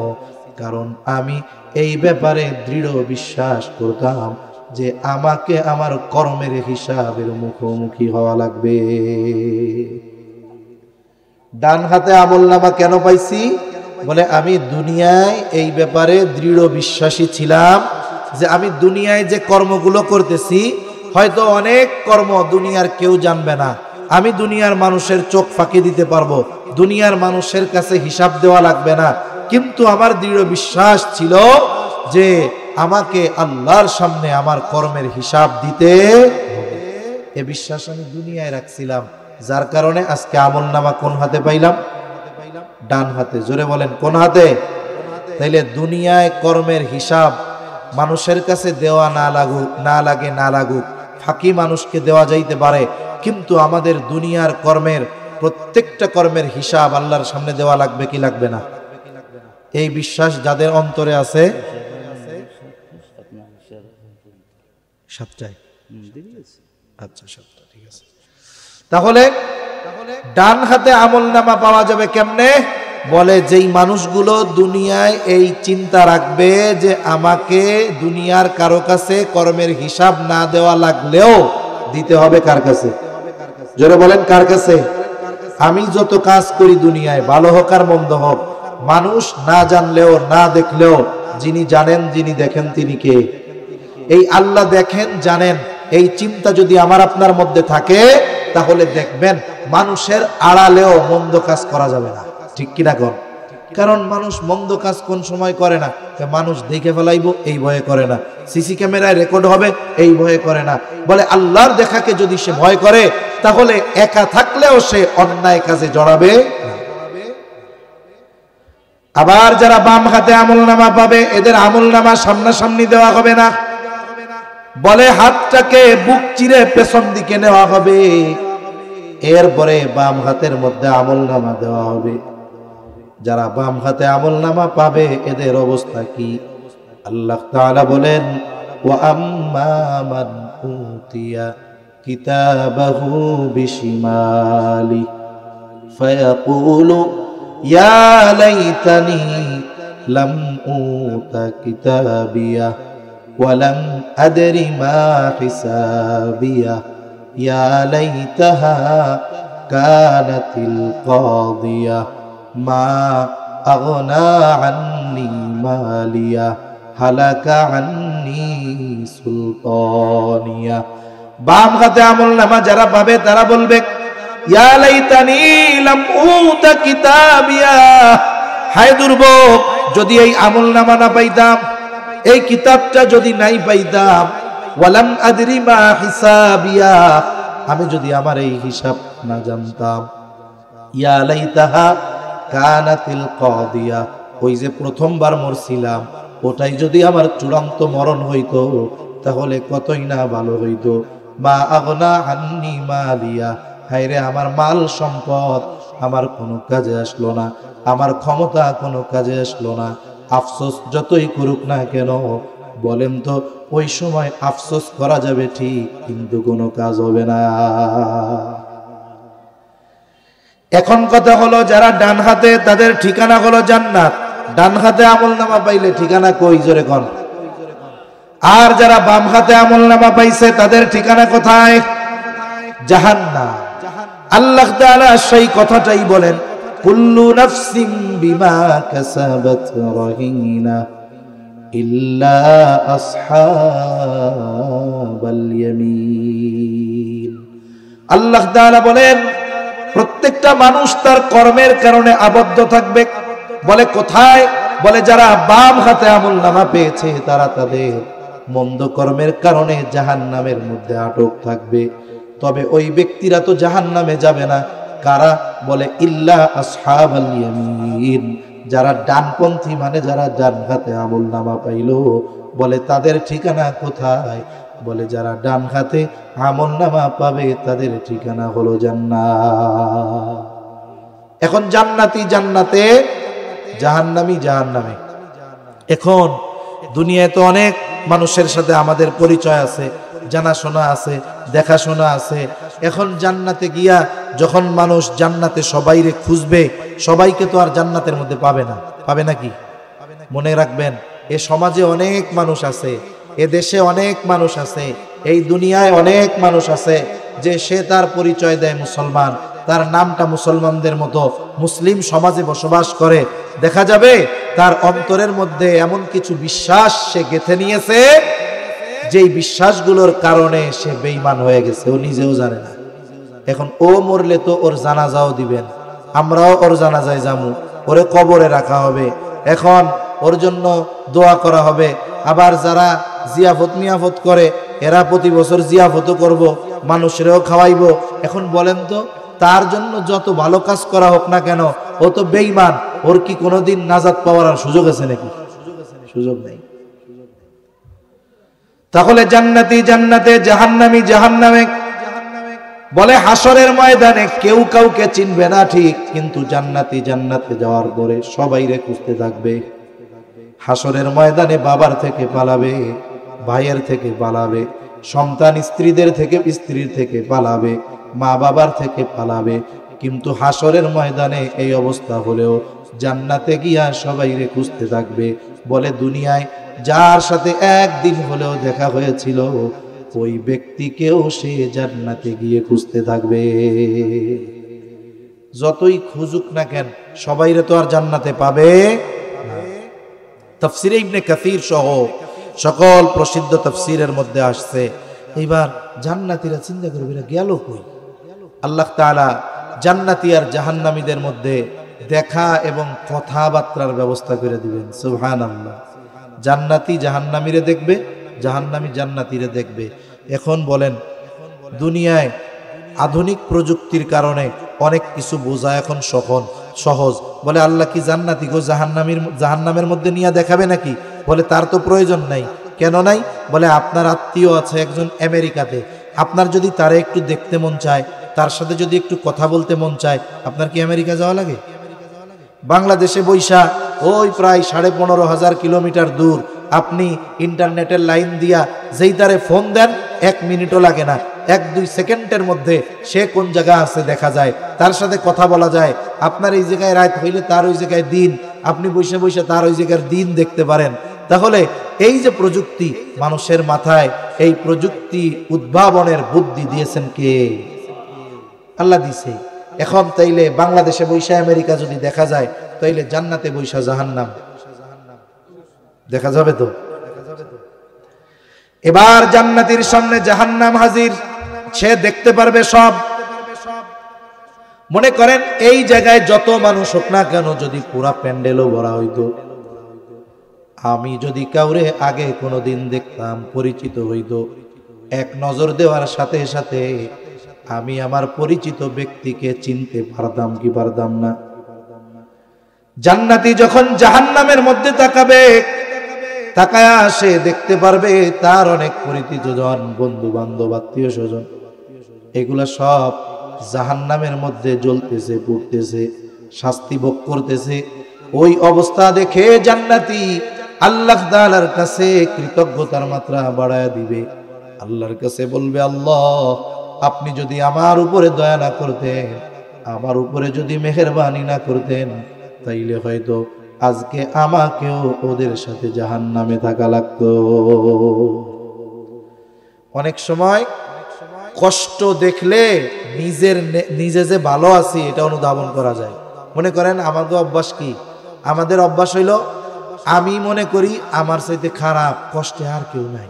কারণ আমি এই ব্যাপারে দৃঢ় বিশ্বাস করতাম যে আমাকে আমার কর্মের হিসাবের মুখোমুখি হওয়া লাগবে। ডান হাতে আমলনামা কেন পাইছি? বলে আমি দুনিয়ায় এই ব্যাপারে দৃঢ় বিশ্বাসী ছিলাম যে আমি দুনিয়ায় যে কর্মগুলো করতেছি, হয়তো অনেক কর্ম দুনিয়ার কেউ জানবে না, আমি দুনিয়ার মানুষের চোখ ফাঁকি দিতে পারবো, দুনিয়ার মানুষের কাছে হিসাব দেওয়া লাগবে না, কিন্তু আমার দৃঢ় বিশ্বাস ছিল যে আমাকে আল্লাহর সামনে আমার কর্মের হিসাব দিতে হবে। এ বিশ্বাস আমি দুনিয়ায় রাখছিলাম, যার কারণে আজকে আমলনামা কোন হাতে পাইলাম? ডান হাতে। জোরে বলেন কোন হাতে? তাইলে দুনিয়ায় কর্মের হিসাব মানুষের কাছে দেওয়া না লাগুক, ফাঁকি মানুষকে দেওয়া যাইতে পারে, কিন্তু আমাদের দুনিয়ার কর্মের প্রত্যেকটা কর্মের হিসাব আল্লাহর সামনে দেওয়া লাগবে কি লাগবে না? এই বিশ্বাস যাদের অন্তরে আছে, সাতটায়, আচ্ছা সাতটা, ঠিক আছে। তাহলে ডান হাতে আমলনামা পাওয়া যাবে কেমনে? বলে যেই মানুষগুলো দুনিয়ায় এই চিন্তা রাখবে যে আমাকে দুনিয়ার কারো কাছে কর্মের হিসাব না দেওয়া লাগলেও দিতে হবে কার কাছে? জোরে বলেন কার কাছে? আমি যত কাজ করি দুনিয়ায়, ভালো হোক আর মন্দ হোক, মানুষ না জানলেও না দেখলেও যিনি জানেন যিনি দেখেন তিনি কে? এই আল্লাহ দেখেন জানেন। এই চিন্তা যদি আমার আপনার মধ্যে থাকে, তাহলে দেখবেন মানুষের আড়ালেও মন্দ কাজ করা যাবে না, ঠিক কিনা কোন? কারণ মানুষ মন্দ কাজ কোন সময় করে না? মানুষ দেখে ফেলাইবো এই ভয়ে করে না, সিসি ক্যামেরায় রেকর্ড হবে এই ভয়ে করে না। বলে আল্লাহর দেখাকে যদি সে ভয় করে, তাহলে একা থাকলেও সে অন্যায় কাজে জড়াবে। আবার যারা বাম হাতে আমলনামা পাবে, এদের আমলনামা সামনাসামনি দেওয়া হবে না, বলে হাতটাকে বুক চিরে পেছন দিকে নেওয়া হবে, এরপরে বাম হাতের মধ্যে আমলনামা দেওয়া হবে। যারা বাম হাতে আমলনামা পাবে এদের অবস্থা কি? আল্লাহ তাআলা বলেন ওয়া আম্মা মান উতিয়া কিতাবাহু বিশিমালি ফায়াকুলু ইয়া লাইতানি লাম উতা কিতাবিয়া ওয়া লাম আদরি মা হিসাবিয়া ইয়া লাইতাহা কানাতিল কাদিয়া মা আগনা আন্নি মালিয়া হালাকা আন্নি সুলতানিয়া। বাম হাতে আমলনামা যারা পাবে তারা বলবে ইয়া লাইতানি লাম উতা কিতাবিয়া, হায় দুর্ভোগ, যদি এই আমলনামা না পাইতাম, এই কিতাবটা যদি নাই পাইতাম, ওয়ালাম আদরি মা হিসাবিয়া, আমি যদি আমার এই হিসাব না জানতাম, ইয়া লাইতাহা কানাতিল কাদিয়া, ওই যে প্রথমবার মরছিলাম ওটাই যদি আমার চূড়ান্ত মরণ হইতো তাহলে কতই না ভালো হইতো। মা আগনা আন্নি মালিয়া, হায়রে আমার মাল সম্পদ আমার কোনো কাজে আসলো না, আমার ক্ষমতা কোনো কাজে আসলো না, আফসোস যতই করুক না কেন, বলেন তো ওই সময় আফসোস করা যাবে ঠিক, কিন্তু কোনো কাজ হবে না। এখন কথা হলো যারা ডান হাতে, তাদের ঠিকানা হলো জান্নাত। ডান হাতে আমলনামা পাইলে ঠিকানা কই? জোরে কোন? আর যারা বাম হাতে আমলনামা পাইছে তাদের ঠিকানা কোথায়? জাহান্নাম। আল্লাহ তাআলা সেই কথাটাই বলেন কুল্লু নাফসিন বিমা কাসাবাত রাহিনা ইল্লা আসহাবাল ইয়ামিন। আল্লাহ তাআলা বলেন প্রত্যেকটা মানুষ তার কর্মের কারণে আবদ্ধ থাকবে। বলে কোথায়? বলে যারা বাম হাতে আমলনামা পেয়েছে তারা তাদের মন্দ কর্মের কারণে জাহান্নামের মধ্যে আটক থাকবে। তবে ওই ব্যক্তিরা তো জাহান্নামে যাবে না। কারা? বলে ইল্লা আসহাবাল ইয়ামিন, যারা ডানপন্থী, মানে যারা ডান হাতে আমলনামা পাইল। বলে তাদের ঠিকানা কোথায়? বলে যারা ডান হাতে আমলনামা পাবে তাদের ঠিকানা হলো জান্নাত। এখন জান্নাতি জান্নাতে জাহান্নামী জাহান্নামে। এখন দুনিয়ায় তো অনেক মানুষের সাথে আমাদের পরিচয় আছে, জানাশোনা আছে, দেখাশোনা আছে। এখন জান্নাতে গিয়া যখন মানুষ জান্নাতে সবাইরে খুঁজবে, সবাইকে তো আর জান্নাতের মধ্যে পাবে না, পাবে নাকি? মনে রাখবেন, এ সমাজে অনেক মানুষ আছে, এ দেশে অনেক মানুষ আছে, এই দুনিয়ায় অনেক মানুষ আছে যে সে তার পরিচয় দেয় মুসলমান, তার নামটা মুসলমানদের মতো মুসলিম সমাজে বসবাস করে। দেখা যাবে তার অন্তরের মধ্যে এমন কিছু বিশ্বাস সে গেঁথে নিয়েছে, যেই বিশ্বাসগুলোর কারণে সে বেঈমান হয়ে গেছে, ও নিজেও জানে না। এখন ও মরলে তো ওর জানাজাও দিবেন, আমরাও ওর জানাজায় যাবো, ওরে কবরে রাখা হবে, এখন ওর জন্য দোয়া করা হবে। আবার যারা জিয়াফত মিয়াফত করে এরা প্রতি বছর জিয়াফতও করব, মানুষেরও খাওয়াইব। এখন বলেন তো, তার জন্য যত ভালো কাজ করা হোক না কেন, ও তো বেঈমান, ওর কি কোনোদিন নাজাত পাওয়ার আর সুযোগ আছে নাকি? সুযোগ নেই। তাহলে জান্নাতি জান্নাতে, জাহান্নামী জাহান্নামে। বলে হাসরের ময়দানে কেউ কাউকে চিনবে না ঠিক, কিন্তু জান্নাতি জান্নাতে যাওয়ার পরে সবাইরে খুঁজতে থাকবে। হাসরের ময়দানে বাবার থেকে পালাবে, ভাইয়ের থেকে পালাবে, সন্তান স্ত্রীদের থেকে, স্ত্রীর থেকে পালাবে, মা বাবার থেকে পালাবে। কিন্তু হাসরের ময়দানে এই অবস্থা হলেও জান্নাতে গিয়া সবাইরে খুঁজতে থাকবে। বলে দুনিয়ায় যার সাথে একদিন হলেও দেখা হয়েছিল, ওই ব্যক্তিকেও সে জান্নাতে গিয়ে খুঁজতে থাকবে। যতই খুঁজুক না কেন, সবাইরে তো আর জান্নাতে পাবে না। তাফসিরে ইবনে কাসির সহ সকল প্রসিদ্ধ তাফসিরের মধ্যে আসছে। এইবার জান্নাতীরা চিন্তা করবে, এরা গেল কই? আল্লাহ তাআলা জান্নাতি আর জাহান্নামীদের মধ্যে দেখা এবং কথাবার্তার ব্যবস্থা করে দিবেন। সুবহানাল্লাহ। জান্নাতি জাহান্নামীরে দেখবে, জাহান্নামী জান্নাতীরে দেখবে। এখন বলেন, দুনিয়ায় আধুনিক প্রযুক্তির কারণে অনেক কিছু বোঝা এখন সহজ। বলে আল্লাহ কি জান্নাতি গো জাহান্নামের মধ্যে নিয়ে দেখাবে নাকি? বলে তার তো প্রয়োজন নাই। কেন নাই? বলে আপনার আত্মীয় আছে একজন আমেরিকাতে, আপনার যদি তারে একটু দেখতে মন চায়, তার সাথে যদি একটু কথা বলতে মন চায়, আপনার কি আমেরিকা যাওয়া লাগে? বাংলাদেশে বৈশা ওই প্রায় 15,500 কিলোমিটার দূর আপনি ইন্টারনেটের লাইন দিয়া যেই তারে ফোন দেন, 1 মিনিটও লাগে না, 1-2 সেকেন্ডের মধ্যে সে কোন জায়গা আছে দেখা যায়, তার সাথে কথা বলা যায়। আপনার এই জায়গায় রাত হইলে তার ওই জায়গায় দিন, আপনি বসে বসে তার ওই জায়গার দিন দেখতে পারেন। তাহলে এই যে প্রযুক্তি, মানুষের মাথায় এই প্রযুক্তি উদ্ভাবনের বুদ্ধি দিয়েছেন কে? আল্লাহ দিছে। এখন তাইলে বাংলাদেশে বৈশা আমেরিকা যদি দেখা যায়, তাইলে জান্নাতে বৈশা জাহান্নাম দেখা যাবে তো? এবার জান্নাতীর সামনে জাহান্নাম হাজির, সে দেখতে পারবে সব। মনে করেন এই জায়গায় যত মানুষ হোক না কেন, যদি পুরা প্যান্ডেলও ভরা হইতো, আমি যদি কাউরে আগে কোনোদিন দেখতাম, পরিচিত হইতো, এক নজর দেওয়ার সাথে সাথে আমি আমার পরিচিত ব্যক্তিকে চিনতে পারতাম কি পারতাম না? জান্নাতি যখন জাহান্নামের মধ্যে তাকাবে, তাকায়া সে দেখতে পারবে তার অনেক পরিচিত জন, বন্ধু বান্ধব, আত্মীয় স্বজন, এগুলা সব জাহান্নামের মধ্যে জ্বলতেছে, পুড়তেছে, শাস্তি ভোগ করতেছে। ওই অবস্থা দেখে জান্নাতি আল্লাহ তাআলার কাছে কৃতজ্ঞতার মাত্রা বাড়ায় দিবে। আল্লাহর কাছে বলবে, আল্লাহ আপনি যদি আমার উপরে দয়া না করতেন, আমার উপরে যদি মেহেরবানি না করতেন, তাইলে হয়তো আজকে আমাকেও ওদের সাথে জাহান্নামে থাকা লাগতো। অনেক সময় কষ্ট দেখলে নিজে যে ভালো আছি এটা অনুধাবন করা যায়। মনে করেন আমাদের অভ্যাস কি? আমাদের অভ্যাস হইল, আমি মনে করি আমার চাইতে খারাপ কষ্টে আর কেউ নাই।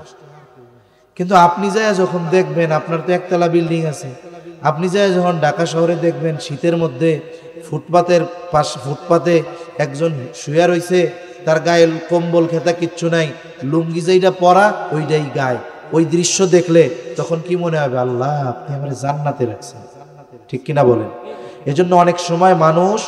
কিন্তু আপনি যায় যখন দেখবেন, আপনার তো একতলা বিল্ডিং আছে, আপনি যায় যখন ঢাকা শহরে দেখবেন শীতের মধ্যে ফুটপাতে একজন শুয়ে রইছে, তার গায়ে কম্বল খেতা কিচ্ছু নাই, লুঙ্গি যেইটা পরা ওইটাই গায়ে, ওই দৃশ্য দেখলে তখন কি মনে হবে? আল্লাহ আপনি আমার জান্নাতে রাখছেন। ঠিক কিনা বলেন? এজন্য অনেক সময় মানুষ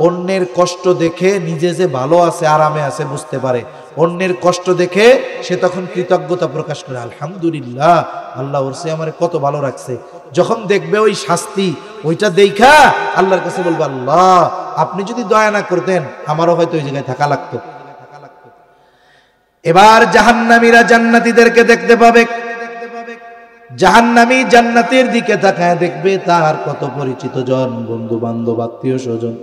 অন্যের কষ্ট দেখে নিজে যে ভালো আছে, আরামে আছে বুঝতে পারে। অন্যের কষ্ট দেখে সে তখন কৃতজ্ঞতা প্রকাশ করে, আলহামদুলিল্লাহ, আল্লাহ ওরসে আমার কত ভালো রাখছে। যখন দেখবে ওই শাস্তি, ওইটা দেখা আল্লাহর কাছে বলবে, আল্লাহ আপনি যদি দয়া না করতেন আমারও হয়তো ওই জায়গায় থাকা লাগতো। এবার জাহান্নামীরা জান্নাতীদেরকে দেখতে পাবে। জাহান্নামী জান্নাতের দিকে তাকায় দেখবে তার কত পরিচিত জন, বন্ধু বান্ধব, আত্মীয় স্বজন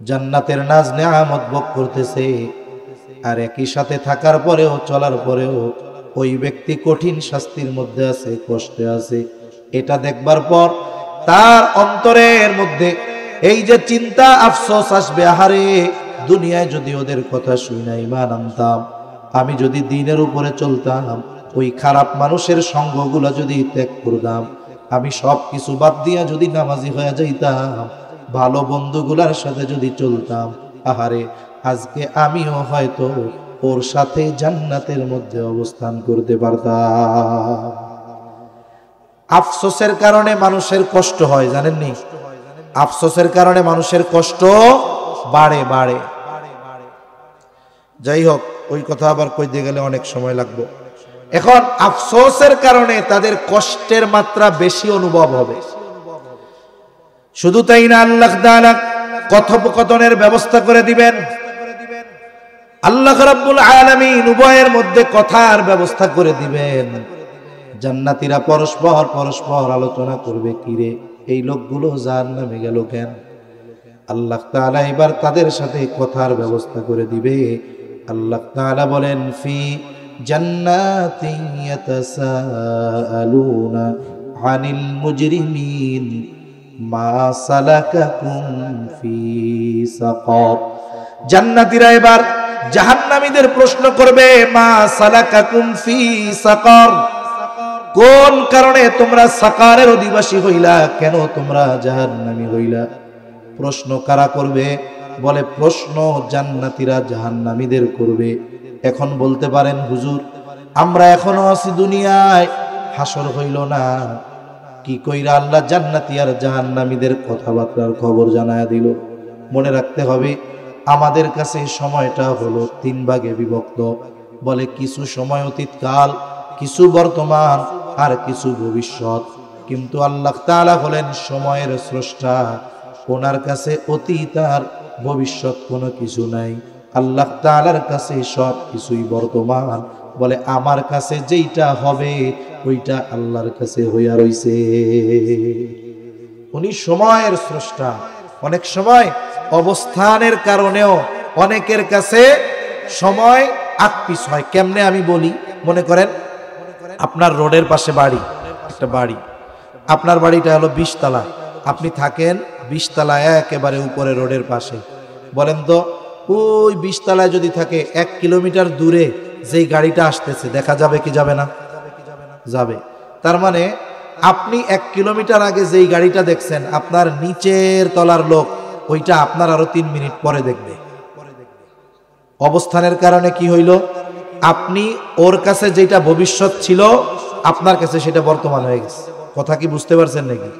জান্নাতের নাজ নেয়ামত ভোগ করতেছে। আর একই সাথে থাকার পরেও, চলার পরেও ওই ব্যক্তি কঠিন শাস্তির মধ্যে আছে, কষ্টে আছে। এটা দেখবার পর তার অন্তরের মধ্যে এই যে চিন্তা, আফসোস আসবে, আহারে দুনিয়ায় যদি ওদের কথা শুই না ঈমান আনতাম, আমি যদি দ্বীনের উপরে চলতাম, ওই খারাপ মানুষের সঙ্গগুলো যদি ত্যাগ করতাম, আমি সব কিছু বাদ দিয়া যদি নামাজি হয়ে যাইতাম, ভালো বন্ধুগুলার সাথে যদি চলতাম, আহারে আজকে আমিও হয়তো ওর সাথে জান্নাতের মধ্যে অবস্থান করতে পারতাম। আফসোসের কারণে মানুষের কষ্ট হয়, জানেননি? আফসোসের কারণে মানুষের কষ্ট বাড়ে বাড়ে। যাই হোক, ওই কথা আবার কইতে গেলে অনেক সময় লাগবে। এখন আফসোসের কারণে তাদের কষ্টের মাত্রা বেশি অনুভব হবে। শুধু তাই না, আল্লাহ তাআলা কথোপকথনের ব্যবস্থা করে দিবেন। আল্লাহ রাব্বুল আলামিন উভয়ের মধ্যে কথার ব্যবস্থা করে দিবেন। জান্নাতীরা পরস্পর পরস্পর আলোচনা করবে, কিরে এই লোকগুলো জাহান্নামে গেল কেন? আল্লাহ তাআলা এবার তাদের সাথে কথার ব্যবস্থা করে দিবে। আল্লাহ তাআলা বলেন, ফি জান্নাতিন ইয়াতাসাআলুনা আনিল মুজরিমিন মা সালাকাকুম ফি সাকার। জান্নাতীরা এবার জাহান্নামীদের প্রশ্ন করবে, মা সালাকাকুম ফি সাকার, কোন কারণে তোমরা সাকারের অধিবাসী হইলা, কেন তোমরা জাহান্নামী হইলা? প্রশ্ন কারা করবে? বলে প্রশ্ন জান্নাতীরা জাহান্নামীদের করবে। এখন বলতে পারেন, হুজুর আমরা এখনো আছি দুনিয়ায়, হাসর হইল না, কি কইরা আল্লাহ জান্নাতি আর জাহান্নামীদের কথাবার্তার খবর জানায়া দিল? মনে রাখতে হবে, আমাদের কাছে সময়টা হলো 3 ভাগে বিভক্ত। বলে কিছু সময় অতীতকাল, কিছু বর্তমান, আর কিছু ভবিষ্যৎ। কিন্তু আল্লাহ তাআলা হলেন সময়ের স্রষ্টা, ওনার কাছে অতীত আর ভবিষ্যৎ কোনো কিছু নাই। আল্লাহ তাআলার কাছে সব কিছুই বর্তমান। বলে আমার কাছে যেইটা হবে ওইটা আল্লাহর কাছে হইয়া রইছে। উনি সময়ের স্রষ্টা। অনেক সময় অবস্থানের কারণেও অনেকের কাছে সময় আকপিস হয়। কেমনে আমি বলি, মনে করেন আপনার রোডের পাশে বাড়ি, একটা বাড়ি, আপনার বাড়িটা হলো 20 তলা, আপনি থাকেন 20 তলায় একেবারে উপরে রোডের পাশে। বলেন তো ওই 20 তলায় যদি থাকে 1 কিলোমিটার দূরে যেই গাড়িটা আসতেছে দেখা যাবে কি যাবে না? যাবে। তার মানে আপনি 1 কিলোমিটার আগে যেই গাড়িটা দেখছেন, আপনার নিচের তলার লোক ওইটা আপনার আরো 3 মিনিট পরে দেখবে। অবস্থানের কারণে কি হইল? আপনি ওর কাছে যেটা ভবিষ্যৎ ছিল আপনার কাছে সেটা বর্তমান হয়ে গেছে। কথা কি বুঝতে পারছেন নাকি?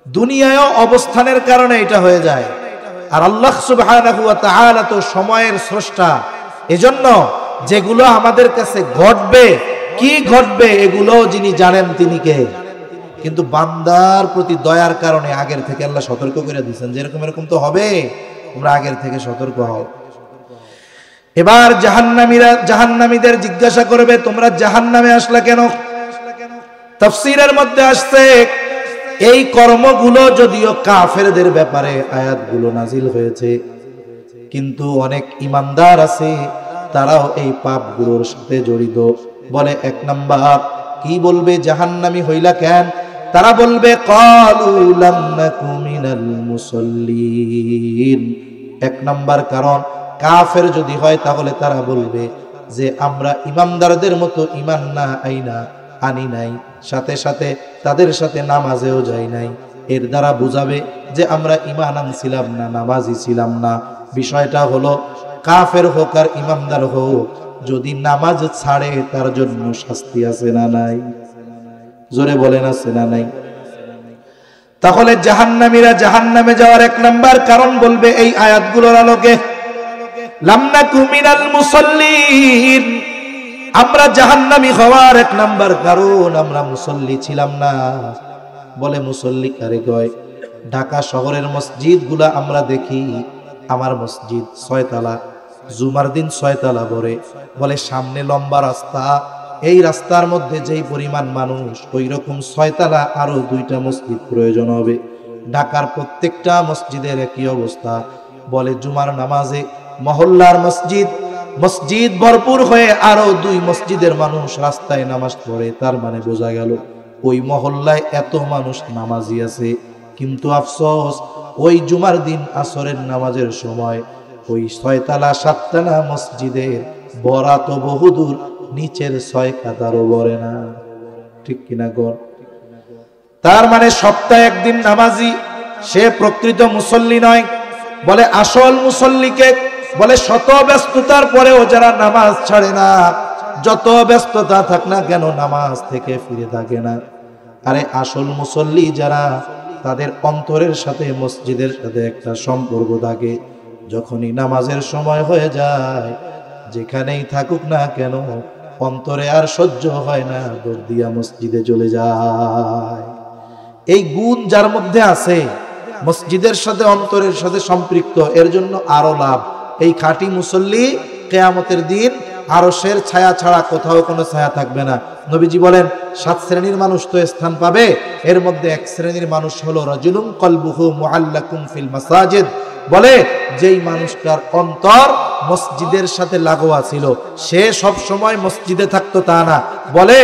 দুনিয়ায়ও অবস্থানের কারণে এটা হয়ে যায়। আর আল্লাহ সুবহানাহু ওয়া তাআলা তো সময়ের স্রষ্টা। এজন্য যেগুলো আমাদের কাছে ঘটবে, কি ঘটবে এগুলো যিনি জানেন তিনি কে? কিন্তু বান্দার প্রতি দয়ার কারণে আগের থেকে আল্লাহ সতর্ক করে দিয়েছেন, যেরকম এরকম তো হবে, তোমরা আগের থেকে সতর্ক হও। এবার জাহান্নামীদের জিজ্ঞাসা করবে, তোমরা জাহান্নামে আসলা কেন? তাফসীরের মধ্যে আসছে এই কর্মগুলো যদিও কাফেরদের ব্যাপারে আয়াতগুলো নাজিল হয়েছে, কিন্তু অনেক ঈমানদার আছে তারাও এই পাপগুলোর সাথে জড়িত। বলে 1 নাম্বার কি বলবে জাহান্নামী হইলা কেন? তারা বলবে ক্বালু লাম নাকু মিনাল মুসাল্লিন। 1 নাম্বার কারণ, কাফের যদি হয় তাহলে তারা বলবে যে আমরা ঈমানদারদের মতো ঈমান না আনি নাই, সাথে সাথে তাদের সাথে নামাজেও যাই নাই। এর দ্বারা বুঝাবে যে আমরা ঈমান আনছিলাম না, নামাজি ছিলাম না। বিষয়টা হলো কাফের হোক আর ঈমানদার হোক, যদি নামাজ ছাড়ে তার জন্য শাস্তি আছে না নাই? জোরে বলেন আছে না নাই? তাহলে জাহান্নামীরা জাহান্নামে যাওয়ার এক নাম্বার কারণ বলবে এই আয়াতগুলোর আলোকে, লাম নাকু মিনাল মুসাল্লিন, আমরা জাহান্নামী হওয়ার এক নাম্বার কারণ আমরা মুসল্লি ছিলাম না। বলে মুসল্লি কারে কয়? ঢাকা শহরের মসজিদগুলা আমরা দেখি, আমার মসজিদ 6 তলা, জুমার দিন 6 তলা ভরে। বলে সামনে লম্বা রাস্তা, এই রাস্তার মধ্যে যেই পরিমাণ মানুষ, ওই রকম 6 তলা আরো 2টা মসজিদ প্রয়োজন হবে। ঢাকার প্রত্যেকটা মসজিদের একই অবস্থা। বলে জুমার নামাজে মহল্লার মসজিদ ভরপুর হয়ে আরো 2 মসজিদের মানুষ রাস্তায় নামাজ পড়ে, তার মানে বোঝা গেল ওই মহল্লায় এত মানুষ নামাজি আছে। কিন্তু আফসোস, ওই জুমার দিন আসরের নামাজের সময় ওই 6 তলা 7 তলা মসজিদের বড়া তো বহুদূর, নিচের 6 কাতারও ভরে না। ঠিক কিনা গণ? তার মানে সপ্তাহে একদিন নামাজি, সে প্রকৃত মুসল্লি নয়। বলে আসল মুসল্লিকে, বলে শত ব্যস্ততার পরেও যারা নামাজ ছাড়ে না, যত ব্যস্ততা থাক না কেন নামাজ থেকে ফিরে থাকে না। আরে আসল মুসল্লি যারা, তাদের অন্তরের সাথে মসজিদের সাথে একটা সম্পর্ক থাকে। যখনই নামাজের সময় হয়ে যায়, যেখানেই থাকুক না কেন অন্তরে আর সহ্য হয় না, দৌড় দিয়া মসজিদে চলে যায়। এই গুণ যার মধ্যে আছে, মসজিদের সাথে অন্তরের সাথে সম্পৃক্ত, এর জন্য আরো লাভ। এই খাঁটি মুসল্লি কিয়ামতের দিন আরশের ছায়া ছাড়া কোথাও কোনো ছায়া থাকবে না। নবীজি বলেন 7 শ্রেণীর মানুষ তো স্থান পাবে, এর মধ্যে 1 শ্রেণীর মানুষ হলো রাজুলুন কলবুহু মুআল্লাকুম ফিল মাসাজিদ। বলে যেই মানুষটার অন্তর মসজিদের সাথে লাগোয়া ছিল, সে সব সময় মসজিদে থাকতো তা না। বলে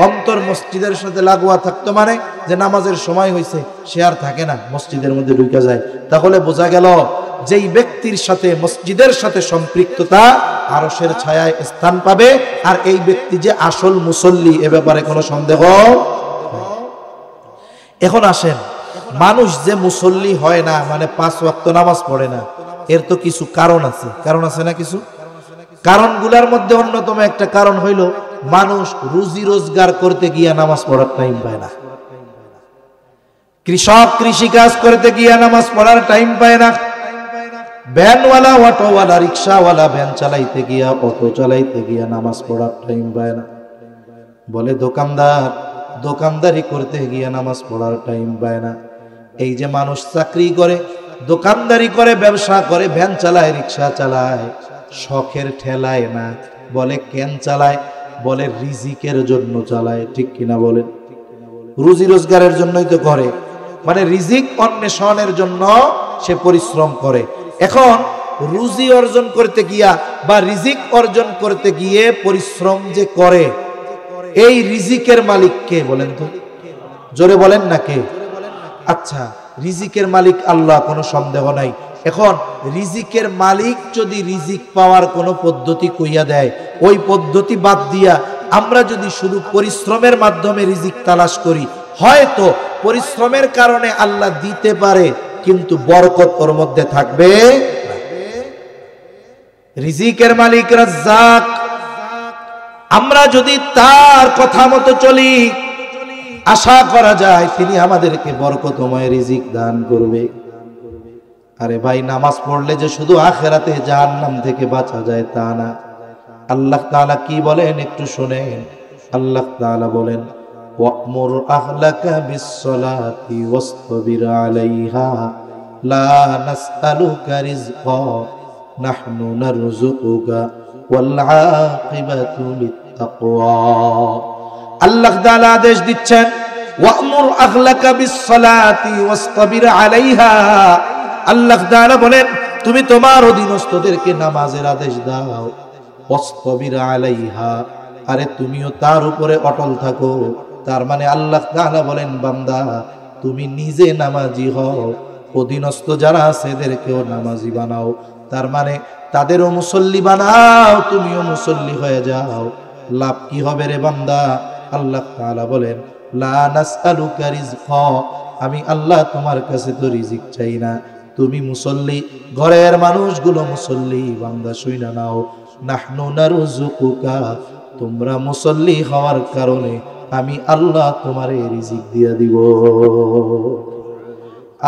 অন্তর মসজিদের সাথে লাগোয়া থাকতো মানে যে নামাজের সময় হয়েছে সে আর থাকে না, মসজিদের মধ্যে ঢুকে যায়। তাহলে বোঝা গেল যেই ব্যক্তির সাথে মসজিদের সাথে সম্পৃক্ততা, আরশের ছায়ায় স্থান পাবে। আর এই ব্যক্তি যে আসল মুসল্লি, এ ব্যাপারে কোনো সন্দেহ। এখন আসেন, মানুষ যে মুসল্লি হয় না, মানে 5 ওয়াক্ত নামাজ পড়ে না, এর তো কিছু কারণ আছে। কারণ আছে না কিছু? কারণগুলোর মধ্যে অন্যতম একটা কারণ হইল মানুষ রুজি রোজগার করতে গিয়া নামাজ পড়ার টাইম পায় না। কৃষক কৃষিকাজ করতে গিয়া নামাজ পড়ার টাইম পায় না। ভ্যানওয়ালা, অটোওয়ালা, রিক্সাওয়ালা ভ্যান চালাইতে গিয়া, অটো চালাইতে গিয়া নামাজ পড়ার টাইম পায় না। বলে দোকানদার দোকানদারি করতে গিয়া নামাজ পড়ার টাইম পায় না। এই যে মানুষ চাকরি করে, দোকানদারি করে, ব্যবসা করে, ভ্যান চালায়, রিক্সা চালায়, শখের ঠেলায় না। বলে কেন চালায়? বলে রিজিকের জন্য চালায়। ঠিক কিনা বলেন? রুজি রোজগারের জন্যই তো করে, মানে রিজিক অন্বেষণের জন্য সে পরিশ্রম করে। এখন রুজি অর্জন করতে গিয়া বা রিজিক অর্জন করতে গিয়ে পরিশ্রম যে করে, এই রিজিকের মালিক কে বলেন তো? জোরে বলেন না কে? আচ্ছা, রিজিকের মালিক আল্লাহ, কোনো সন্দেহ নাই। এখন রিজিকের মালিক যদি রিজিক পাওয়ার কোনো পদ্ধতি কইয়া দেয়, ওই পদ্ধতি বাদ দিয়া আমরা যদি শুধু পরিশ্রমের মাধ্যমে রিজিক তালাশ করি, হয়তো পরিশ্রমের কারণে আল্লাহ দিতে পারে, কিন্তু বরকত ওর মধ্যে থাকবে। রিজিকের মালিক রাজ্জাক, আমরা যদি তার কথা মতো চলি, আশা করা যায় তিনি আমাদেরকে বরকতময় রিজিক দান করবে। আরে ভাই, নামাজ পড়লে যে শুধু আখিরাতে জাহান্নাম থেকে বাঁচা যায় তা না। আল্লাহ তাআলা কি বলেন একটু শুনেন। আল্লাহ তাআলা বলেন, ওয়া'মুর আহলাকা বিস-সালাতি ওয়াসতাবির আলাইহা লা নাসআলুকা রিজকা নাহনু নারযুকুকা ওয়াল আকিবাতু লিত-তাকওয়া। আল্লাহ তাআলা আদেশ দিচ্ছেন, ওয়া'মুর আহলাকা বিস-সালাতি ওয়াসতাবির আলাইহা। আল্লাহ তাআলা বলেন, তুমি তোমার অধীনস্থদেরকে নামাজের আদেশ দাও। ওয়াসতাবির আলাইহা, আরে তুমিও তার উপরে অটল থাকো। তার মানে আল্লাহ তাআলা বলেন, বান্দা তুমি নিজে নামাজি হও, অধীনস্থ যারা আছে এদেরকেও নামাজি বানাও। তার মানে তাদেরও মুসল্লি বানাও, তুমিও মুসল্লি হয়ে যাও। লাভ কি হবে রে বান্দা? আল্লাহ তাআলা বলেন, লা নাসআলুকা রিজকা, আমি আল্লাহ তোমার কাছে তো রিজিক চাই না। তুমি মুসল্লি, ঘরের মানুষগুলো মুসল্লি, বান্দা শুইনা নাও। নাহনু নারযুকুকা, তোমরা মুসল্লি হওয়ার কারণে আমি আল্লাহ তোমারে রিজিক দিয়া দিব।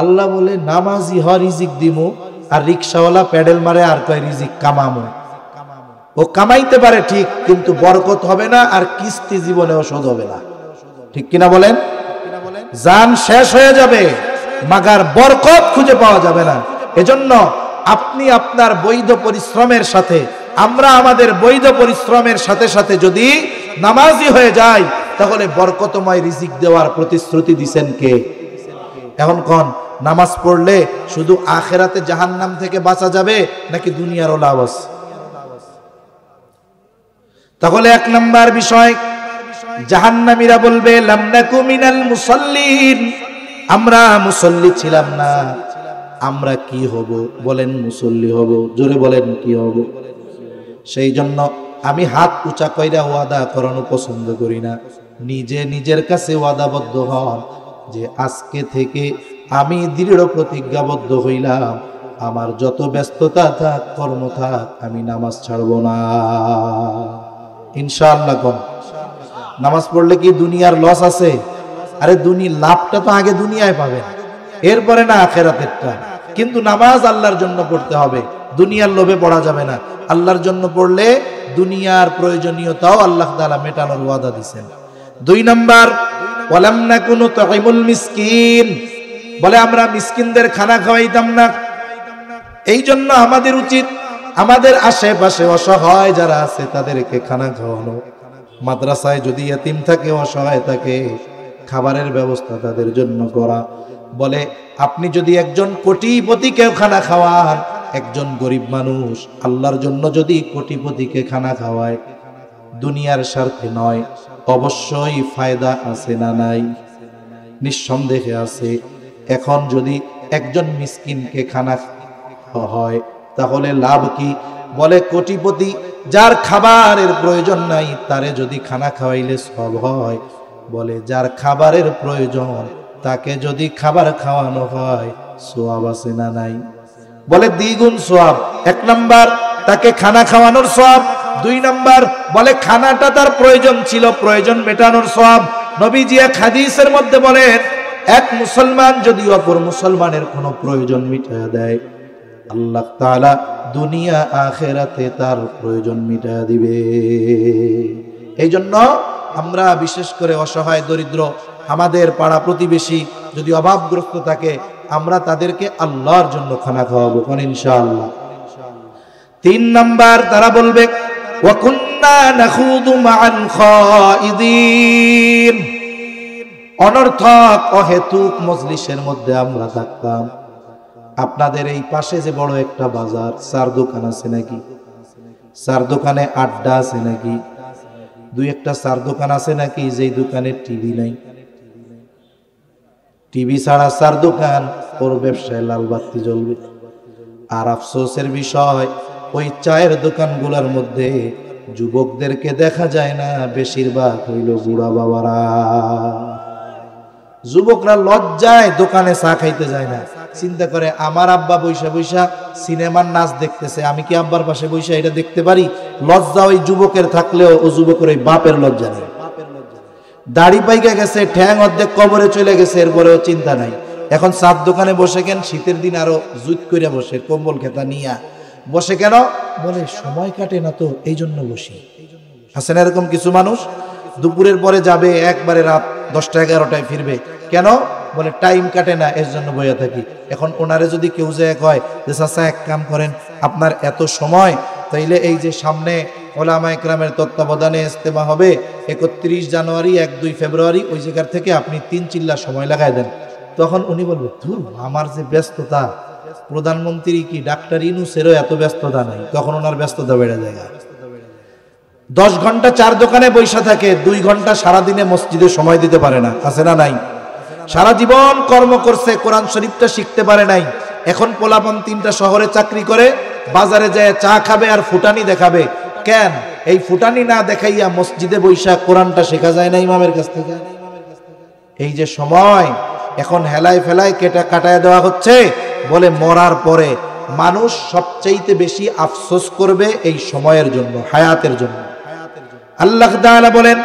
আল্লাহ বলে নামাজি হ রিজিক দিমু, আর রিকশাওয়ালা প্যাডেল মারে আর কয় রিজিক কামামু। ও কামাইতে পারে ঠিক, কিন্তু বরকত হবে না, আর কিস্তি জীবনেও শোধ হবে না। ঠিক কিনা বলেন? জান শেষ হয়ে যাবে, মাগার বরকত খুঁজে পাওয়া যাবে না। এজন্য আপনি আপনার বৈধ পরিশ্রমের সাথে, আমরা আমাদের বৈধ পরিশ্রমের সাথে সাথে যদি নামাজি হয়ে যাই, তাহলে বরকতময় রিজিক দেওয়ার প্রতিশ্রুতি দিবেন কে? এখন কোন নামাজ পড়লে শুধু আখিরাতে জাহান্নাম থেকে বাঁচা যাবে, নাকি দুনিয়ারও লাভ আছে? তাহলে এক নাম্বার বিষয়, জাহান্নামীরা বলবে লাম নাকু মিনাল মুসাল্লিন, আমরা মুসল্লি ছিলাম না। আমরা কি হব? বলেন মুসল্লি হব। জোরে বলেন কি হব? সেই জন্য আমি হাত উঁচা কইরা ওয়াদা করানো পছন্দ করি না। নিজে নিজের কাছে ওয়াদাবদ্ধ হন যে আজকে থেকে আমি দৃঢ় প্রতিজ্ঞাবদ্ধ হইলাম, আমার যত ব্যস্ততা থাক, কর্ম থাক, আমি নামাজ ছাড়ব না। ইনশাআল্লাহ। কোন নামাজ পড়লে কি দুনিয়ার লস আছে? আরে লাভটা তো আগে দুনিয়ায় পাবেন, এরপরে না আখিরাতেরটা। কিন্তু নামাজ আল্লাহর জন্য পড়তে হবে, দুনিয়ার লোভে পড়া যাবে না। আল্লাহর জন্য পড়লে দুনিয়ার প্রয়োজনীয়তাও আল্লাহ তাআলা মেটানোর ওয়াদা দিবেন। 2 নাম্বার, ওয়ালাম নাকুনু তুইমুল মিসকিন, বলে আমরা মিসকিনদের খানা খাওয়াইতাম না। এই জন্য আমাদের উচিত আমাদের আশেপাশে অসহায় যারা আছে তাদেরকে খানা খাওয়ানো। মাদ্রাসায় যদি ইতিম থাকে, অসহায় থাকে, খাবারের ব্যবস্থা তাদের জন্য করা। বলে আপনি যদি একজন কোটিপতিকে খানা খাওয়ান, একজন গরিব মানুষ আল্লাহর জন্য যদি কোটিপতিকে খানা খাওয়ায়, দুনিয়ার স্বার্থে নয়, অবশ্যই ফায়দা আছে না নাই? নিঃসন্দেহে আছে। এখন যদি একজন মিসকিনকে খানা হয়, তাহলে লাভ কি? বলে কোটিপতি যার খাবারের প্রয়োজন নাই, তারে যদি খানা খাওয়াইলে সব হয়। বলে যার খাবারের প্রয়োজন, তাকে যদি খাবার খাওয়ানো হয়, সওয়াব আছে না নাই? বলে দ্বিগুণ সওয়াব। 1 নাম্বার তাকে খানা খাওয়ানোর সওয়াব। 2 নাম্বার বলে খানাটা তার প্রয়োজন ছিল, প্রয়োজন মেটানোর সওয়াব। নবীজি এক হাদিসের মধ্যে বলেন, এক মুসলমান যদি অপর মুসলমানের কোনো প্রয়োজন মিটায়া দেয়, আল্লাহ তাআলা দুনিয়া আখিরাতে তার প্রয়োজন মিটায়া দিবে। এই জন্য আমরা বিশেষ করে অসহায় দরিদ্র আমাদের পাড়া প্রতিবেশী যদি অভাবগ্রস্ত থাকে, আমরা তাদেরকে আল্লাহর জন্য খানা খাওয়াবো, কোন ইনশাআল্লাহ। 3 নাম্বার তারা বলবে ওয়া কুন্না নাখুদু মাআল খাইদিন, অনর্থক অহেতুক মজলিসের মধ্যে আমরা থাকতাম। আপনাদের এই পাশে যে বড় একটা বাজার, 4 দোকান আছে নাকি? 4 দোকানে আড্ডা আছে নাকি? 2-1টা 4 দোকান আছে নাকি যেই দোকানে টিভি নাই? টিভি ছাড়া 4 দোকান, ওর ব্যবসায় লাল বাতি জ্বলবে। আর আফসোসের বিষয়, ওই চায়ের দোকানগুলোর মধ্যে যুবকদেরকে দেখা যায় না, বেশিরভাগ হইল বুড়া বাবারা। যুবকরা লজ্জায় দোকানে চা খাইতে যায় না। চিন্তা করে আমার আব্বা বৈশা বৈশা সিনেমার নাচ দেখতেছে, আমি কি আব্বার পাশে বৈশা এটা দেখতে পারি? লজ্জা ওই যুবকের থাকলেও ও যুবকের ওই বাপের লজ্জা নেই। দাড়ি পাইকা গেছে, ঠ্যাং অর্ধেক কবরে চলে গেছে, এরপরেও চিন্তা নাই। এখন 4 দোকানে বসে কেন? শীতের দিন আরো জুত করে বসে, কম্বল খেতা নিয়া বসে কেন? বলে সময় কাটে না তো, এই জন্য বসি। আছে না এরকম কিছু মানুষ? দুপুরের পরে যাবে, একবারে রাত 10টা-11টায় ফিরবে। কেন? বলে টাইম কাটে না, এর জন্য বইয়া থাকি। এখন ওনারে যদি কেউ যায় কয় যে চাচা এক কাম করেন, আপনার এত সময়, তাইলে এই যে সামনে ওলামা ইকরামের তত্ত্বাবধানে ইজতেমা হবে 31 জানুয়ারি, 1-2 ফেব্রুয়ারি, ওই জায়গার থেকে আপনি 3 চিল্লা সময় লাগাই দেন। তখন উনি বলবে ধুর, আমার যে ব্যস্ততা, প্রধানমন্ত্রী কি ডাক্তার ইউনূসেরও এত ব্যস্ততা নাই। তখন ওনার ব্যস্ততা বেড়ে যায়। 10 ঘন্টা 4 দোকানে বৈশা থাকে, 2 ঘন্টা সারাদিনে মসজিদে সময় দিতে পারে না। আছে না নাই? সারা জীবন কর্ম করছে, কোরআন শরীফটা শিখতে পারে নাই। এখন পোলাপন 3টা শহরে চাকরি করে, বাজারে যায় চা খাবে আর ফুটানি দেখাবে। কেন? এই ফুটানি না দেখাইয়া মসজিদে বৈশা কোরআনটা শেখা যায় না ইমামের কাছ থেকে? এই যে সময় এখন হেলায় ফেলায় কাটায় দেওয়া হচ্ছে। বলে মরার পরে মানুষ সবচাইতে বেশি আফসোস করবে এই সময়ের জন্য, হায়াতের জন্য। আল্লাহ তাআলা বলেন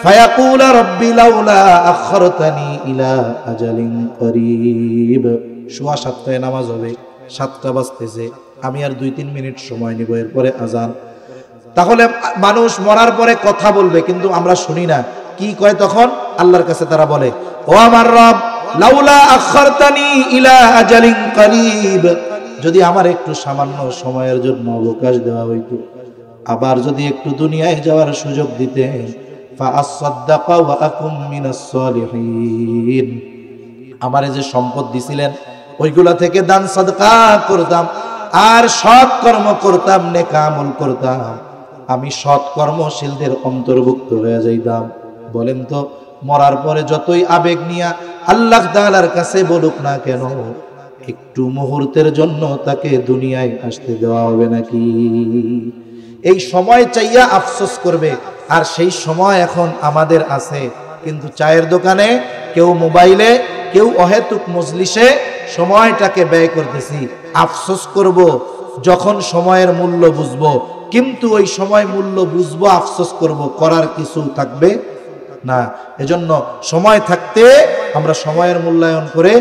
ফায়াকুলা রাব্বি লাউলা আখরতানি ইলা আজালিন করিব, সোয়া 7টায় নামাজ হবে, 7টা বাজতেছে, আমি আর 2-3 মিনিট সময় নিব, এরপরে আজান। তাহলে মানুষ মরার পরে কথা বলবে, কিন্তু আমরা শুনি না। কি কয় তখন? আল্লাহর কাছে তারা বলে, ও আমার রব, লাউলা আখারতানি ইলা আজালিন করিব, যদি আমার একটু সামান্য সময়ের জন্য অবকাশ দেওয়া হইতো, আবার যদি একটু দুনিয়ায় যাওয়ার সুযোগ দিতেন, ফাআসাদদাকা ওয়া আকুম মিনাস সালিহিন, আমারে যে সম্পদ দিছিলেন ওইগুলা থেকে দান সাদকা করতাম, আর সৎ কর্ম করতাম, নেক আমল করতাম, আমি সৎ কর্মশীলদের অন্তর্ভুক্ত হয়ে যাইতাম। বলেন তো, মরার পরে যতই আবেগ নিয়া আল্লাহ তাআলার কাছে বলুক না কেন, একটু মুহূর্তের জন্য তাকে দুনিয়ায় আসতে দেওয়া হবে নাকি? এই সময় চাইয়া আফসোস করবে, আর সেই সময় এখন আমাদের আছে। কিন্তু চায়ের দোকানে, কেউ মোবাইলে, কেউ অহেতুক মজলিসে সময়টাকে ব্যয় করতেছি। আফসোস করব যখন সময়ের মূল্য বুঝবো, কিন্তু ওই সময় মূল্য বুঝবো, আফসোস করব, করার কিছু থাকবে না। এজন্য সময় থাকতে আমরা সময়ের মূল্যায়ন করে